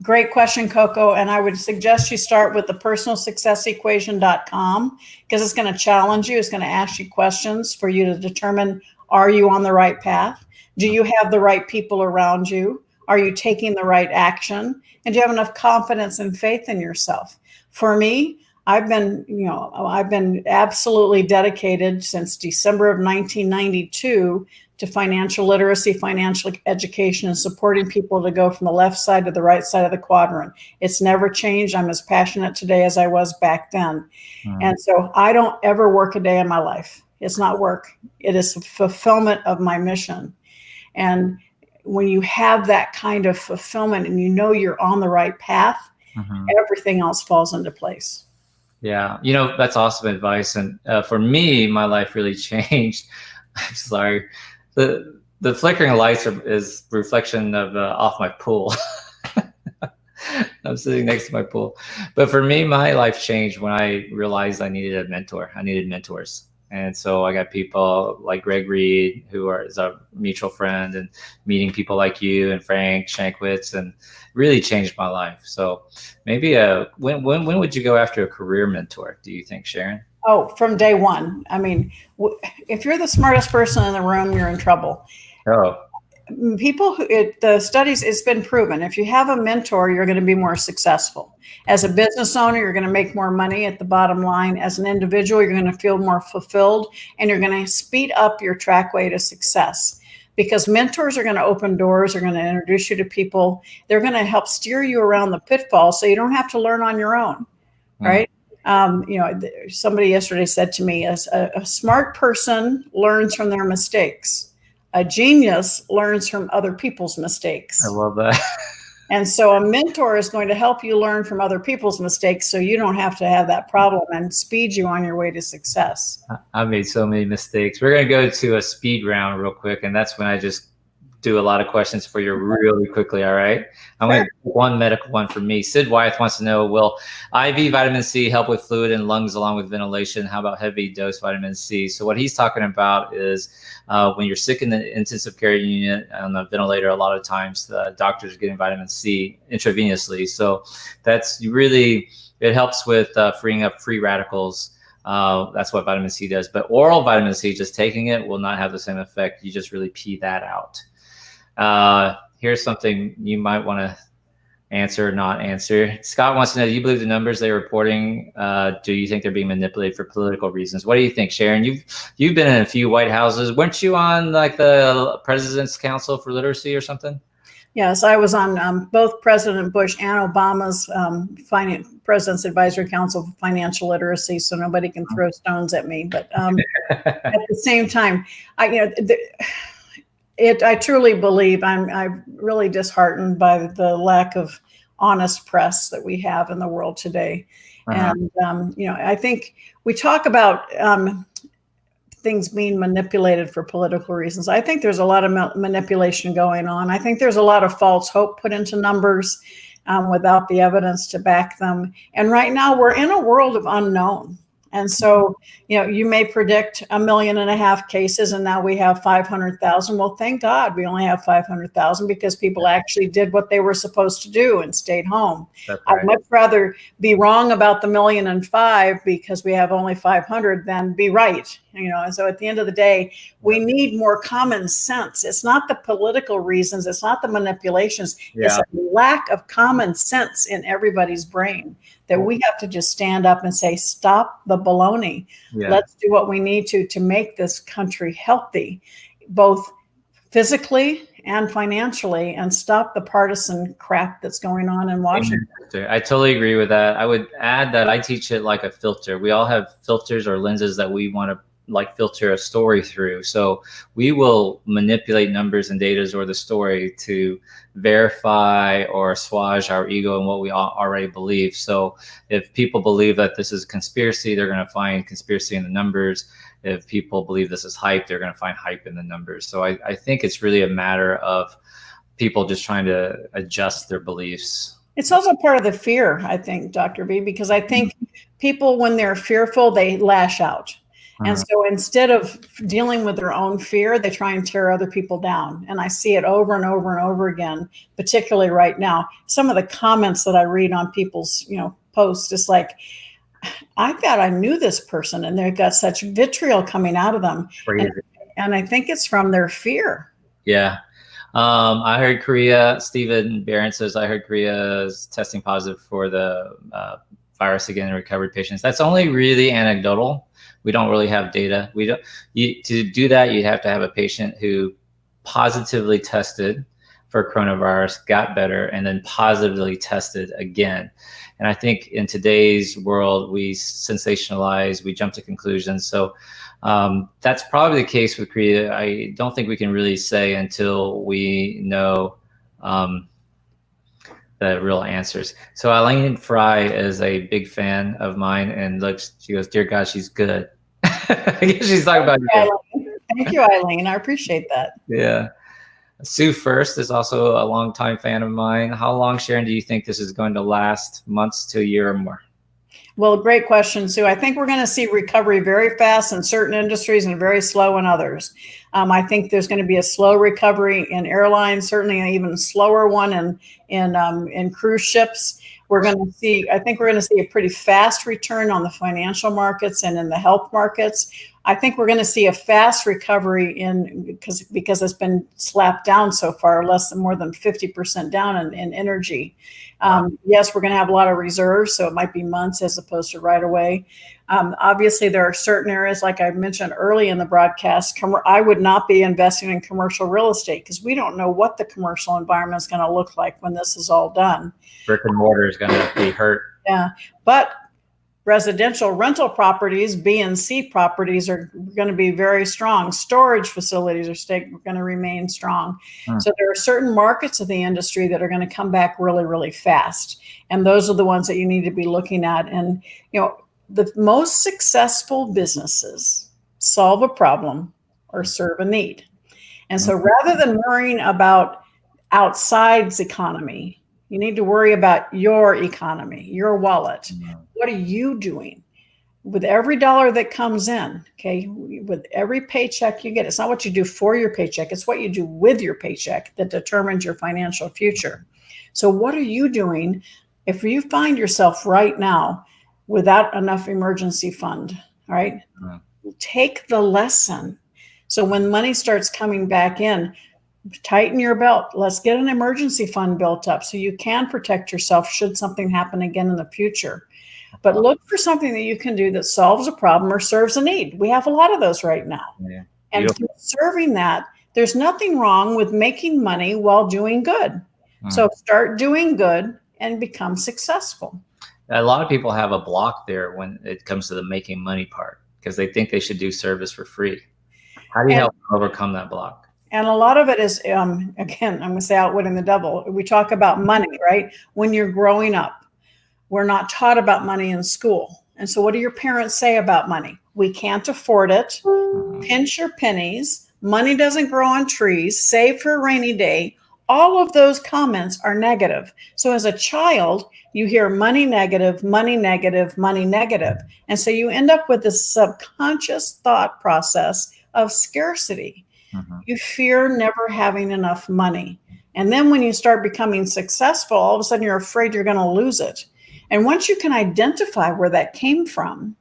Speaker 2: Great question, Coco. And I would suggest you start with the personalsuccessequation.com, because it's going to challenge you. It's going to ask you questions for you to determine, are you on the right path? Do you have the right people around you? Are you taking the right action? And do you have enough confidence and faith in yourself? For me, I've been absolutely dedicated since December of 1992 to financial literacy, financial education, and supporting people to go from the left side to the right side of the quadrant. It's never changed. I'm as passionate today as I was back then. And so I don't ever work a day in my life. It's not work. It is fulfillment of my mission. And when you have that kind of fulfillment and you know you're on the right path, everything else falls into place.
Speaker 1: Yeah, that's awesome advice. And for me, my life really changed. I'm sorry. The flickering lights is reflection of off my pool. I'm sitting next to my pool. But for me, my life changed when I realized I needed a mentor. I needed mentors. And so I got people like Greg Reed, who is a mutual friend, and meeting people like you and Frank Shankwitz, and really changed my life. So maybe when would you go after a career mentor, do you think, Sharon?
Speaker 2: Oh, from day one. I mean, if you're the smartest person in the room, you're in trouble.
Speaker 1: Oh.
Speaker 2: The studies, it's been proven. If you have a mentor, you're going to be more successful. As a business owner, you're going to make more money at the bottom line. As an individual, you're going to feel more fulfilled, and you're going to speed up your trackway to success. Because mentors are going to open doors, are going to introduce you to people. They're going to help steer you around the pitfalls so you don't have to learn on your own, right? Somebody yesterday said to me, a smart person learns from their mistakes. A genius learns from other people's mistakes.
Speaker 1: I love that.
Speaker 2: And so a mentor is going to help you learn from other people's mistakes so you don't have to have that problem, and speed you on your way to success.
Speaker 1: I made so many mistakes. We're going to go to a speed round real quick, and that's when I just do a lot of questions for you really quickly, all right? I'm going to do one medical one for me. Sid Wyeth wants to know, will IV vitamin C help with fluid in lungs along with ventilation? How about heavy dose vitamin C? So what he's talking about is when you're sick in the intensive care unit on the ventilator, a lot of times the doctors are getting vitamin C intravenously. So that's really, it helps with freeing up free radicals. That's what vitamin C does. But oral vitamin C, just taking it, will not have the same effect. You just really pee that out. Here's something you might want to answer or not answer. Scott wants to know, do you believe the numbers they're reporting? Do you think they're being manipulated for political reasons? What do you think, Sharon? You've been in a few White Houses. Weren't you on like the President's Council for Literacy or something?
Speaker 2: Yes, I was on both President Bush and Obama's President's Advisory Council for Financial Literacy, so nobody can throw stones at me. But at the same time, I truly believe I'm really disheartened by the lack of honest press that we have in the world today. And, I think we talk about things being manipulated for political reasons. I think there's a lot of manipulation going on. I think there's a lot of false hope put into numbers. without the evidence to back them. And right now we're in a world of unknown. And so, you may predict 1.5 million cases, and now we have 500,000. Well, thank God we only have 500,000 because people actually did what they were supposed to do and stayed home.
Speaker 1: That's right.
Speaker 2: I'd much rather be wrong about the 1,000,005 because we have only 500 than be right. And so at the end of the day, we need more common sense. It's not the political reasons. It's not the manipulations. It's a lack of common sense in everybody's brain that we have to just stand up and say, stop the baloney. Let's do what we need to make this country healthy, both physically and financially, and stop the partisan crap that's going on in Washington.
Speaker 1: I totally agree with that. I would add that I teach it like a filter. We all have filters or lenses that we want to filter a story through. So we will manipulate numbers and data or the story to verify or assuage our ego and what we already believe. So if people believe that this is a conspiracy, they're going to find conspiracy in the numbers. If people believe this is hype, they're going to find hype in the numbers. So I think it's really a matter of people just trying to adjust their beliefs.
Speaker 2: It's also part of the fear, I think, Dr. V, because I think people, when they're fearful, they lash out. And so instead of dealing with their own fear, they try and tear other people down. And I see it over and over and over again, particularly right now. Some of the comments that I read on people's, posts, it's like, I thought I knew this person, and they've got such vitriol coming out of them. And I think it's from their fear.
Speaker 1: Yeah. I heard Korea, Stephen Barron says, I heard Korea is testing positive for the virus again in recovered patients. That's only really anecdotal. We don't really have data. To do that, you'd have to have a patient who positively tested for coronavirus, got better, and then positively tested again. And I think in today's world, we sensationalize, we jump to conclusions. So that's probably the case with Korea. I don't think we can really say until we know the real answers. So Eileen Fry is a big fan of mine, and she goes, "Dear God, she's good." I guess she's talking about you.
Speaker 2: Thank you, Eileen. I appreciate that.
Speaker 1: Yeah. Sue First is also a longtime fan of mine. How long, Sharon, do you think this is going to last? Months to a year or more?
Speaker 2: Well, great question, Sue. I think we're going to see recovery very fast in certain industries and very slow in others. I think there's going to be a slow recovery in airlines, certainly an even slower one in cruise ships. I think we're going to see a pretty fast return on the financial markets and in the health markets. I think we're going to see a fast recovery because it's been slapped down so far, more than 50% down in energy. Yes, we're going to have a lot of reserves, so it might be months as opposed to right away. Obviously, there are certain areas, like I mentioned early in the broadcast, I would not be investing in commercial real estate because we don't know what the commercial environment is going to look like when this is all done.
Speaker 1: Brick and mortar is going to be hurt.
Speaker 2: Yeah, but residential rental properties, B and C properties, are going to be very strong. Storage facilities are going to remain strong. So there are certain markets of the industry that are going to come back really, really fast. And those are the ones that you need to be looking at. And, the most successful businesses solve a problem or serve a need. And so rather than worrying about outside's economy, you need to worry about your economy, your wallet. What are you doing with every dollar that comes in? Okay, with every paycheck you get, it's not what you do for your paycheck, it's what you do with your paycheck that determines your financial future. So what are you doing if you find yourself right now without enough emergency fund? All right, take the lesson. So when money starts coming back in, tighten your belt. Let's get an emergency fund built up so you can protect yourself should something happen again in the future. But look for something that you can do that solves a problem or serves a need. We have a lot of those right now. Yeah. And serving that, there's nothing wrong with making money while doing good. So start doing good and become successful.
Speaker 1: A lot of people have a block there when it comes to the making money part because they think they should do service for free. How do you help overcome that block?
Speaker 2: And a lot of it is, again, I'm going to say outwitting the devil. We talk about money, right? When you're growing up, we're not taught about money in school. And so what do your parents say about money? We can't afford it. Pinch your pennies. Money doesn't grow on trees. Save for a rainy day. all of those comments are negative. So as a child, you hear money negative, money negative, money negative. And so you end up with this subconscious thought process of scarcity. You fear never having enough money. And then when you start becoming successful, all of a sudden you're afraid you're going to lose it. And once you can identify where that came from,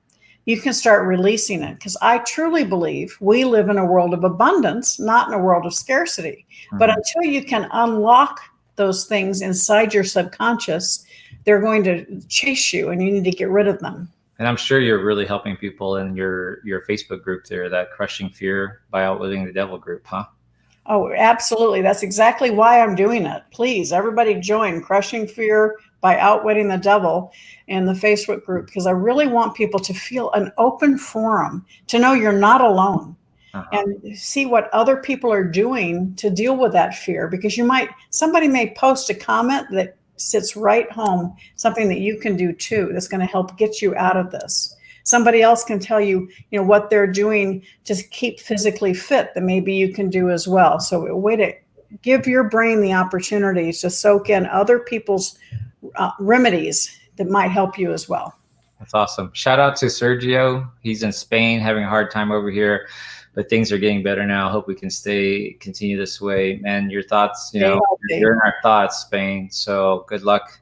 Speaker 2: you can start releasing it. Because I truly believe we live in a world of abundance, not in a world of scarcity. But until you can unlock those things inside your subconscious, they're going to chase you and you need to get rid of them.
Speaker 1: And I'm sure you're really helping people in your Facebook group there, that Crushing Fear by Outwitting the Devil group, huh?
Speaker 2: Oh, absolutely. That's exactly why I'm doing it. Please, everybody join Crushing Fear by Outwitting the Devil in the Facebook group, because I really want people to feel an open forum, to know you're not alone, and see what other people are doing to deal with that fear. Because somebody may post a comment that sits right home, something that you can do too, that's going to help get you out of this. Somebody else can tell you, what they're doing to keep physically fit that maybe you can do as well. So a way to give your brain the opportunities to soak in other people's remedies that might help you as well.
Speaker 1: That's awesome. Shout out to Sergio. He's in Spain, having a hard time over here, but things are getting better now. I hope we can continue this way. Man, your thoughts, you're in our thoughts, Spain. So good luck.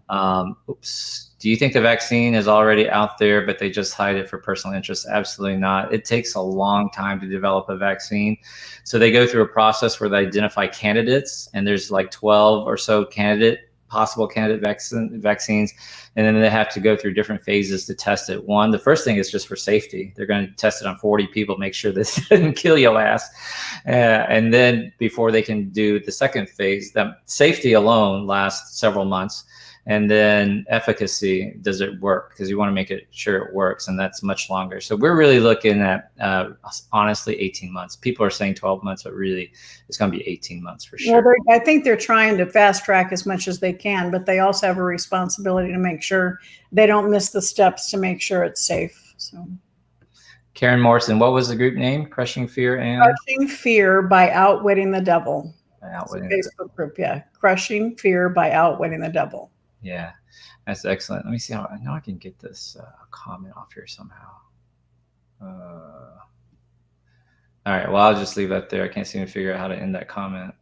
Speaker 1: Do you think the vaccine is already out there, but they just hide it for personal interest? Absolutely not. It takes a long time to develop a vaccine. So they go through a process where they identify candidates, and there's like 12 or so possible candidate vaccines. And then they have to go through different phases to test it. The first thing is just for safety. They're going to test it on 40 people, make sure this doesn't kill your ass. And then before they can do the second phase, that safety alone lasts several months. And then efficacy, does it work? Because you want to make sure it works, and that's much longer. So we're really looking at, honestly, 18 months. People are saying 12 months, but really it's going to be 18 months for sure.
Speaker 2: Well, I think they're trying to fast track as much as they can, but they also have a responsibility to make sure they don't miss the steps to make sure it's safe. So,
Speaker 1: Karen Morrison, what was the group name? Crushing Fear and?
Speaker 2: Crushing Fear by Outwitting the Devil. Facebook group, yeah. Crushing Fear by Outwitting the Devil.
Speaker 1: Yeah, that's excellent. Let me see how I know I can get this comment off here somehow. All right, well, I'll just leave that there. I can't seem to figure out how to end that comment.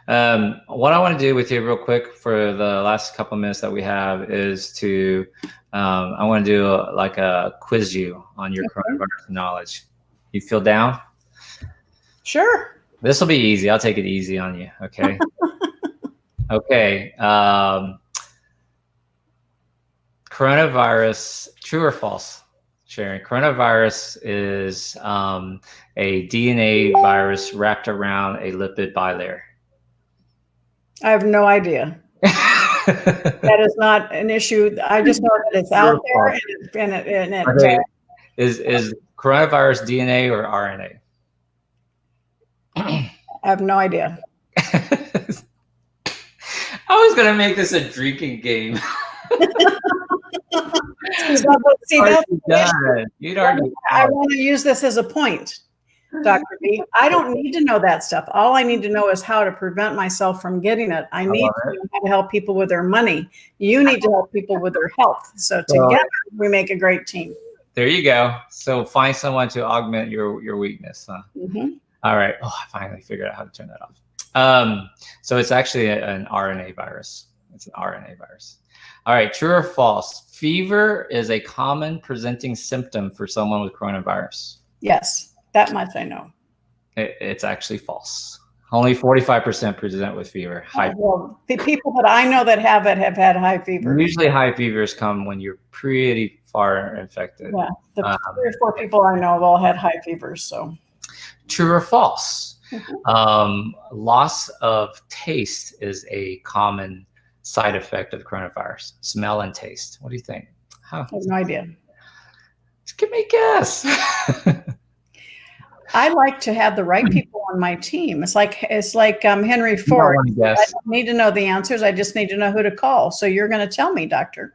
Speaker 1: What I want to do with you real quick for the last couple of minutes that we have is to, I want to do a quiz you on your coronavirus knowledge. You feel down?
Speaker 2: Sure.
Speaker 1: This will be easy. I'll take it easy on you, okay? Okay. Coronavirus, true or false, Sharon? Coronavirus is a DNA virus wrapped around a lipid bilayer.
Speaker 2: I have no idea. That is not an issue. I just know that it's out there.
Speaker 1: Is coronavirus DNA or RNA?
Speaker 2: I have no idea.
Speaker 1: I was going to make this a drinking game.
Speaker 2: See, I want to use this as a point, Dr. B. I don't need to know that stuff. All I need to know is how to prevent myself from getting it. I need to know how to help people with their money. You need to help people with their health. So together we make a great team.
Speaker 1: There you go. So find someone to augment your weakness. Huh? All right. Oh, I finally figured out how to turn that off. So it's actually an RNA virus. It's an RNA virus. All right, true or false? Fever is a common presenting symptom for someone with coronavirus.
Speaker 2: Yes, that much I know.
Speaker 1: It's actually false. Only 45% present with fever.
Speaker 2: Well, the people that I know that have it have had high fever.
Speaker 1: Usually high fevers come when you're pretty far infected.
Speaker 2: Yeah, the 3 or 4 people I know have all had high fevers. So,
Speaker 1: true or false? Loss of taste is a common side effect of coronavirus. Smell and taste. What do you think?
Speaker 2: I have no idea.
Speaker 1: Just give me a guess.
Speaker 2: I like to have the right people on my team. It's like Henry Ford. I don't need to know the answers. I just need to know who to call. So you're going to tell me, doctor.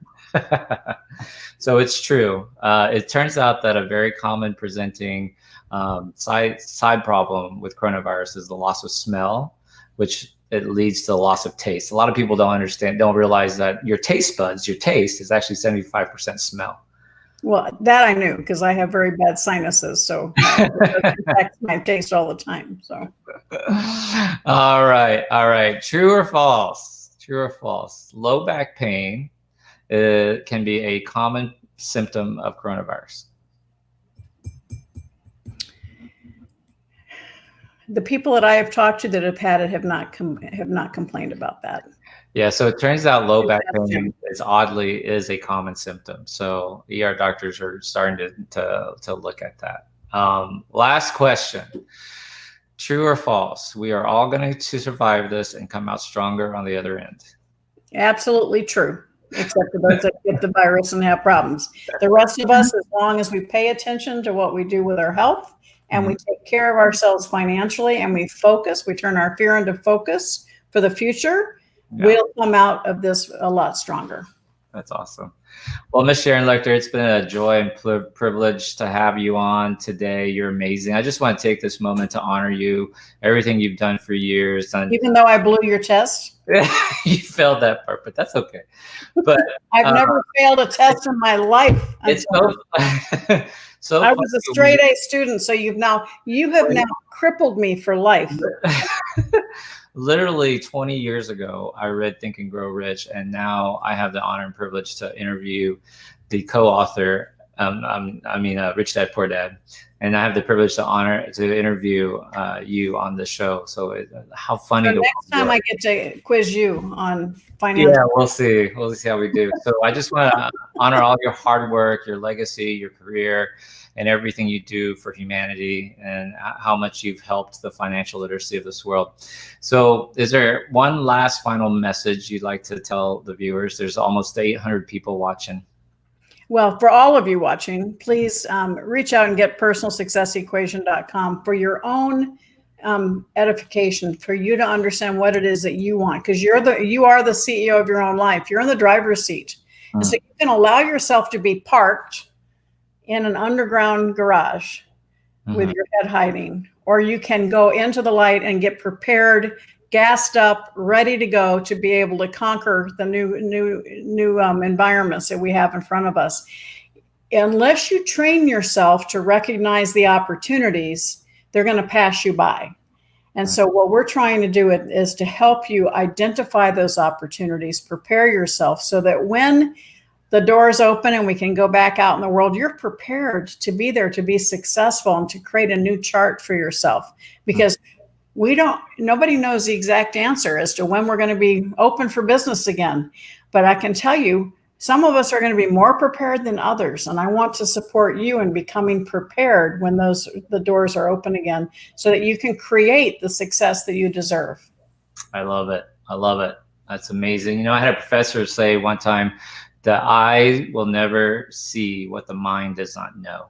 Speaker 1: So it's true. It turns out that a very common presenting side problem with coronavirus is the loss of smell, which it leads to the loss of taste. A lot of people don't realize that your taste buds, your taste is actually 75% smell.
Speaker 2: Well, that I knew because I have very bad sinuses, so it affects my taste all the time. So,
Speaker 1: all right. True or false? True or false? Low back pain can be a common symptom of coronavirus.
Speaker 2: The people that I have talked to that have had it have not complained about that.
Speaker 1: Yeah, so it turns out low back pain is a common symptom. So ER doctors are starting to look at that. Last question. True or false? We are all going to survive this and come out stronger on the other end.
Speaker 2: Absolutely true, except for those that get the virus and have problems. The rest of us, as long as we pay attention to what we do with our health and we take care of ourselves financially and we turn our fear into focus for the future, we'll come out of this a lot stronger.
Speaker 1: That's awesome. Well, Ms. Sharon Lechter, it's been a joy and privilege to have you on today. You're amazing. I just want to take this moment to honor you, everything you've done for years.
Speaker 2: Even though I blew your test?
Speaker 1: You failed that part, but that's okay. But
Speaker 2: I've never failed a test in my life.
Speaker 1: It's so
Speaker 2: I was a straight A student, so you have now crippled me for life.
Speaker 1: Literally 20 years ago, I read Think and Grow Rich, and now I have the honor and privilege to interview the co-author, Rich Dad, Poor Dad. And I have the privilege to interview you on the show. So how funny.
Speaker 2: So next time I get to quiz you on finance.
Speaker 1: Yeah, we'll see. We'll see how we do. So I just want to honor all your hard work, your legacy, your career, and everything you do for humanity and how much you've helped the financial literacy of this world. So is there one last final message you'd like to tell the viewers? There's almost 800 people watching.
Speaker 2: Well, for all of you watching, please reach out and get personalsuccessequation.com for your own edification, for you to understand what it is that you want, because you are the CEO of your own life. You're in the driver's seat. And so you can allow yourself to be parked in an underground garage with your head hiding, or you can go into the light and get prepared, gassed up, ready to go to be able to conquer the new environments that we have in front of us. Unless you train yourself to recognize the opportunities, they're going to pass you by. And so what we're trying to do is to help you identify those opportunities, prepare yourself so that when the doors open and we can go back out in the world, you're prepared to be there, to be successful and to create a new chart for yourself, because nobody knows the exact answer as to when we're going to be open for business again. But I can tell you, some of us are going to be more prepared than others. And I want to support you in becoming prepared when the doors are open again, so that you can create the success that you deserve.
Speaker 1: I love it. I love it. That's amazing. You know, I had a professor say one time, the eye will never see what the mind does not know.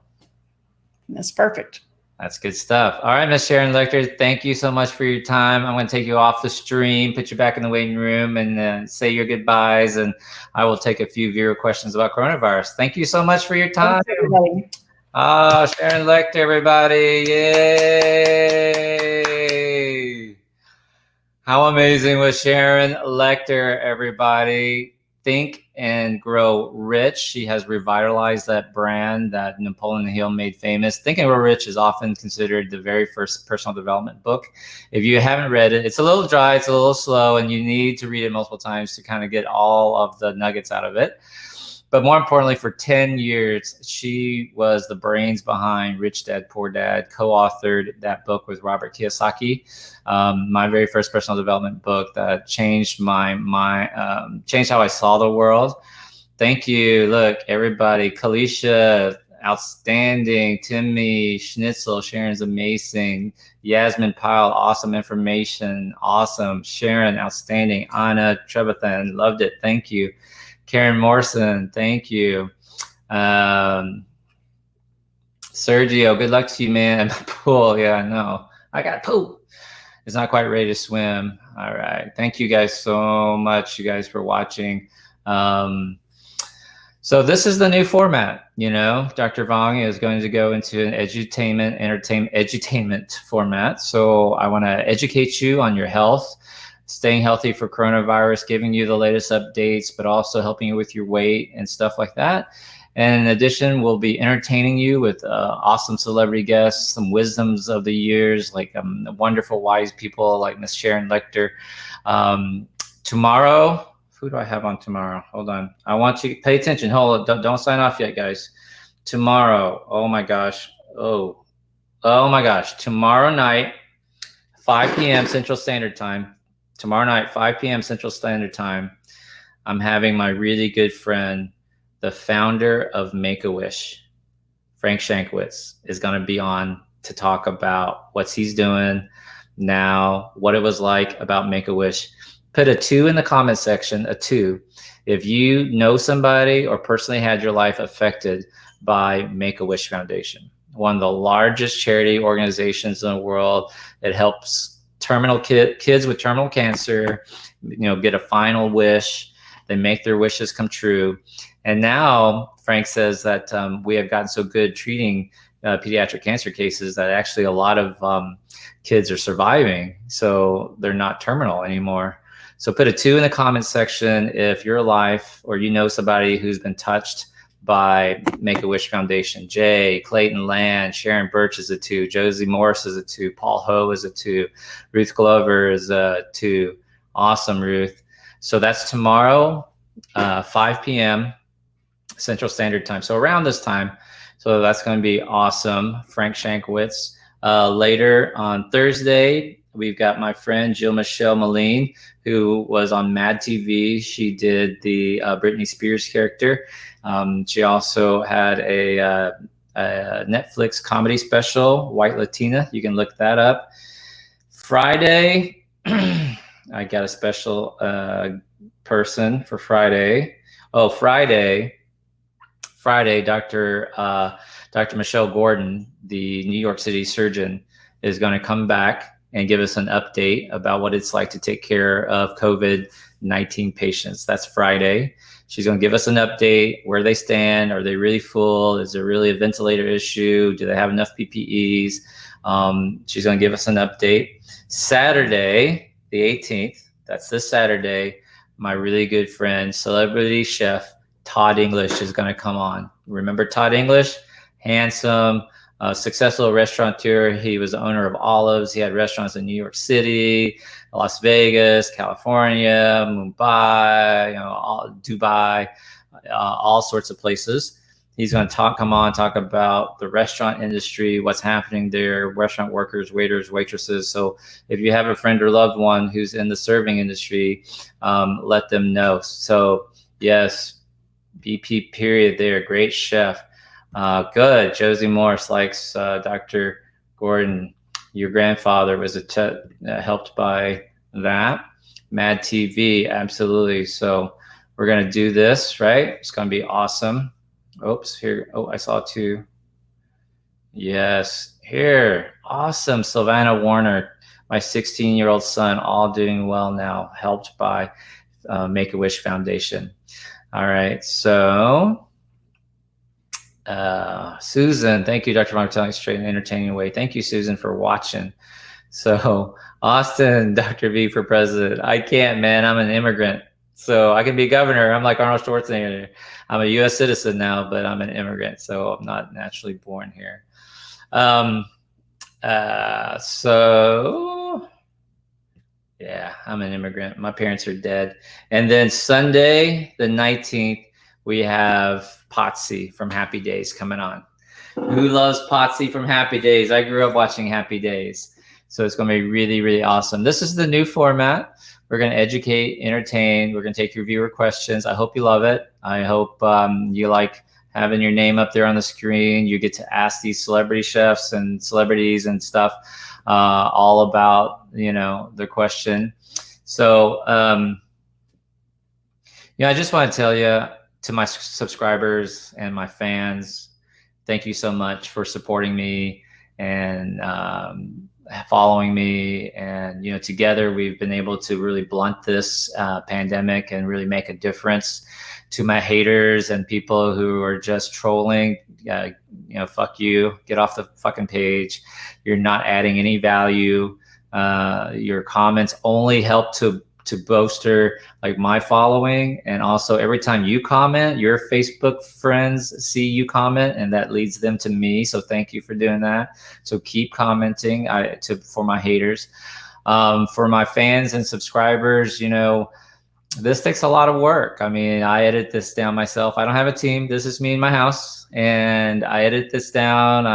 Speaker 2: That's perfect.
Speaker 1: That's good stuff. All right, Ms. Sharon Lechter, thank you so much for your time. I'm going to take you off the stream, put you back in the waiting room, and say your goodbyes. And I will take a few viewer questions about coronavirus. Thank you so much for your time. Oh, Sharon Lechter, everybody. Yay. How amazing was Sharon Lechter, everybody? Think and Grow Rich. She has revitalized that brand that Napoleon Hill made famous. Think and Grow Rich is often considered the very first personal development book. If you haven't read it, it's a little dry, it's a little slow, and you need to read it multiple times to kind of get all of the nuggets out of it. But more importantly, for 10 years, she was the brains behind Rich Dad, Poor Dad, co-authored that book with Robert Kiyosaki, my very first personal development book that changed changed how I saw the world. Thank you. Look, everybody, Kalisha, outstanding. Timmy, Schnitzel, Sharon's amazing. Yasmin Pyle, awesome information. Awesome. Sharon, outstanding. Anna Trebathan, loved it. Thank you. Karen Morrison, thank you. Sergio, good luck to you, man. At my pool. Yeah, I know. I got poop. It's not quite ready to swim. All right. Thank you guys so much, you guys, for watching. So this is the new format. You know, Dr. Vuong is going to go into an edutainment format. So I want to educate you on your health, staying healthy for coronavirus, giving you the latest updates, but also helping you with your weight and stuff like that. And in addition, we'll be entertaining you with awesome celebrity guests, some wisdoms of the years, like wonderful, wise people like Miss Sharon Lechter. Tomorrow, who do I have on tomorrow? Hold on. I want you to pay attention. Hold on. Don't sign off yet, guys. Tomorrow. Oh, my gosh. Oh, my gosh. Tomorrow night, 5 p.m. Central Standard Time. Tomorrow night, 5 p.m. Central Standard Time, I'm having my really good friend, the founder of Make-A-Wish, Frank Shankwitz, is going to be on to talk about what he's doing now, what it was like about Make-A-Wish. Put a 2 in the comment section, a 2, if you know somebody or personally had your life affected by Make-A-Wish Foundation, one of the largest charity organizations in the world. It helps terminal kids with terminal cancer, get a final wish. They make their wishes come true. And now Frank says that we have gotten so good treating pediatric cancer cases that actually a lot of kids are surviving. So they're not terminal anymore. So put a 2 in the comment section if you're alive or you know somebody who's been touched by Make-A-Wish Foundation. Jay, Clayton Land, Sharon Birch is a 2, Josie Morris is a 2, Paul Ho is a 2, Ruth Glover is a 2. Awesome, Ruth. So that's tomorrow, 5 p.m. Central Standard Time. So around this time. So that's going to be awesome. Frank Shankwitz. Later on Thursday, we've got my friend Jill Michelle Moline, who was on Mad TV. She did the Britney Spears character. She also had a Netflix comedy special, White Latina. You can look that up. Friday, I got a special person for Friday. Oh, Friday, Dr. Michelle Gordon, the New York City surgeon, is going to come back and give us an update about what it's like to take care of COVID-19 patients. That's Friday. She's going to give us an update, where they stand. Are they really full? Is there really a ventilator issue? Do they have enough PPEs? She's going to give us an update. Saturday, the 18th, that's this Saturday, my really good friend, celebrity chef Todd English is going to come on. Remember Todd English? Handsome, successful restaurateur. He was the owner of Olives. He had restaurants in New York City, Las Vegas, California, Mumbai, Dubai, all sorts of places. He's going to come on, talk about the restaurant industry, what's happening there, restaurant workers, waiters, waitresses. So if you have a friend or loved one who's in the serving industry, let them know. So yes, BP period there, great chef. Good. Josie Morris likes Dr. Gordon. Your grandfather was helped by that. Mad TV, absolutely. So we're going to do this, right? It's going to be awesome. Oops, here. Oh, I saw 2. Yes, here. Awesome. Savannah Warner, my 16-year-old son, all doing well now, helped by Make-A-Wish Foundation. All right, so Susan, thank you, Dr. Von, for telling us straight and entertaining way. Thank you, Susan, for watching. So Austin, Dr. V for president. I can't, man. I'm an immigrant. So I can be governor. I'm like Arnold Schwarzenegger. I'm a U.S. citizen now, but I'm an immigrant, so I'm not naturally born here. So yeah, I'm an immigrant. My parents are dead. And then Sunday, the 19th, we have Potsy from Happy Days coming on. Who loves Potsy from Happy Days? I grew up watching Happy Days. So it's going to be really, really awesome. This is the new format. We're going to educate, entertain. We're going to take your viewer questions. I hope you love it. I hope you like having your name up there on the screen. You get to ask these celebrity chefs and celebrities and stuff all about, their question. So, I just want to tell you, to my subscribers and my fans, thank you so much for supporting me and following me. And, together we've been able to really blunt this pandemic and really make a difference. To my haters and people who are just trolling, fuck you, get off the fucking page. You're not adding any value. Your comments only help to bolster like my following, and also every time you comment, your Facebook friends see you comment, and that leads them to me. So thank you for doing that. So keep commenting. For my haters, for my fans and subscribers, you know, this takes a lot of work. I mean, I edit this down myself. I don't have a team. This is me in my house, and I edit this down.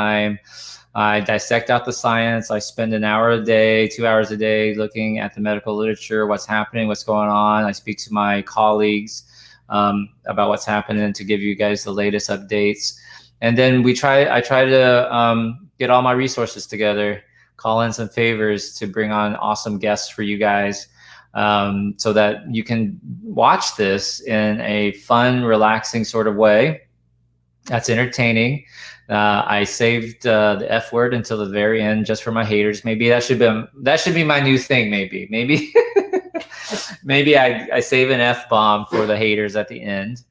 Speaker 1: I dissect out the science. I spend an hour a day, 2 hours a day looking at the medical literature, what's happening, what's going on. I speak to my colleagues about what's happening to give you guys the latest updates. And then I try to get all my resources together, call in some favors to bring on awesome guests for you guys, so that you can watch this in a fun, relaxing sort of way that's entertaining. I saved the F word until the very end just for my haters. Maybe that should be my new thing. Maybe maybe I save an F bomb for the haters at the end,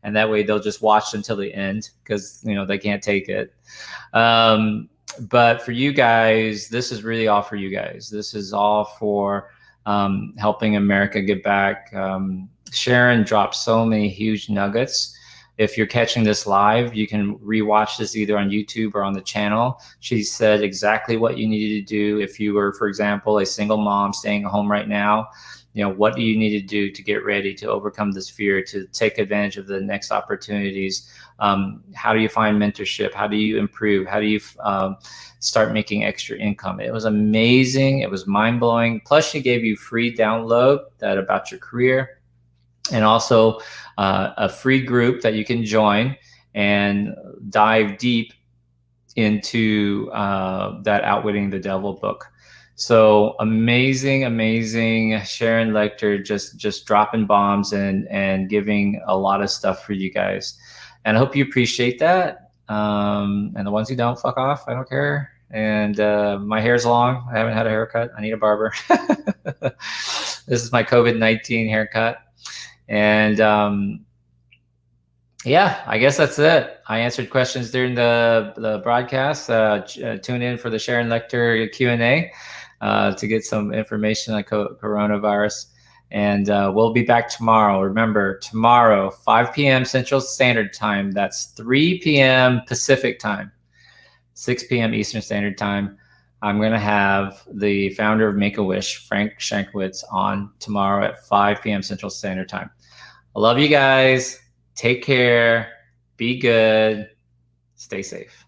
Speaker 1: and that way they'll just watch until the end, because you know they can't take it. But for you guys, this is really all for you guys. This is all for helping America get back. Sharon dropped so many huge nuggets. If you're catching this live, you can rewatch this either on YouTube or on the channel. She said exactly what you needed to do. If you were, for example, a single mom staying home right now, you know, what do you need to do to get ready to overcome this fear, to take advantage of the next opportunities? How do you find mentorship? How do you improve? How do you start making extra income? It was amazing. It was mind-blowing. Plus, she gave you free download that about your career, and also a free group that you can join and dive deep into that Outwitting the Devil book. So amazing Sharon Lechter, just dropping bombs and giving a lot of stuff for you guys. And I hope you appreciate that. And the ones who don't, fuck off. I don't care. And my hair's long. I haven't had a haircut. I need a barber. This is my COVID-19 haircut. And yeah, I guess that's it. I answered questions during the broadcast. Tune in for the Sharon Lechter Q&A to get some information on coronavirus. And we'll be back tomorrow. Remember, tomorrow, 5 p.m. Central Standard Time. That's 3 p.m. Pacific Time, 6 p.m. Eastern Standard Time. I'm going to have the founder of Make-A-Wish, Frank Shankwitz, on tomorrow at 5 p.m. Central Standard Time. I love you guys. Take care. Be good. Stay safe.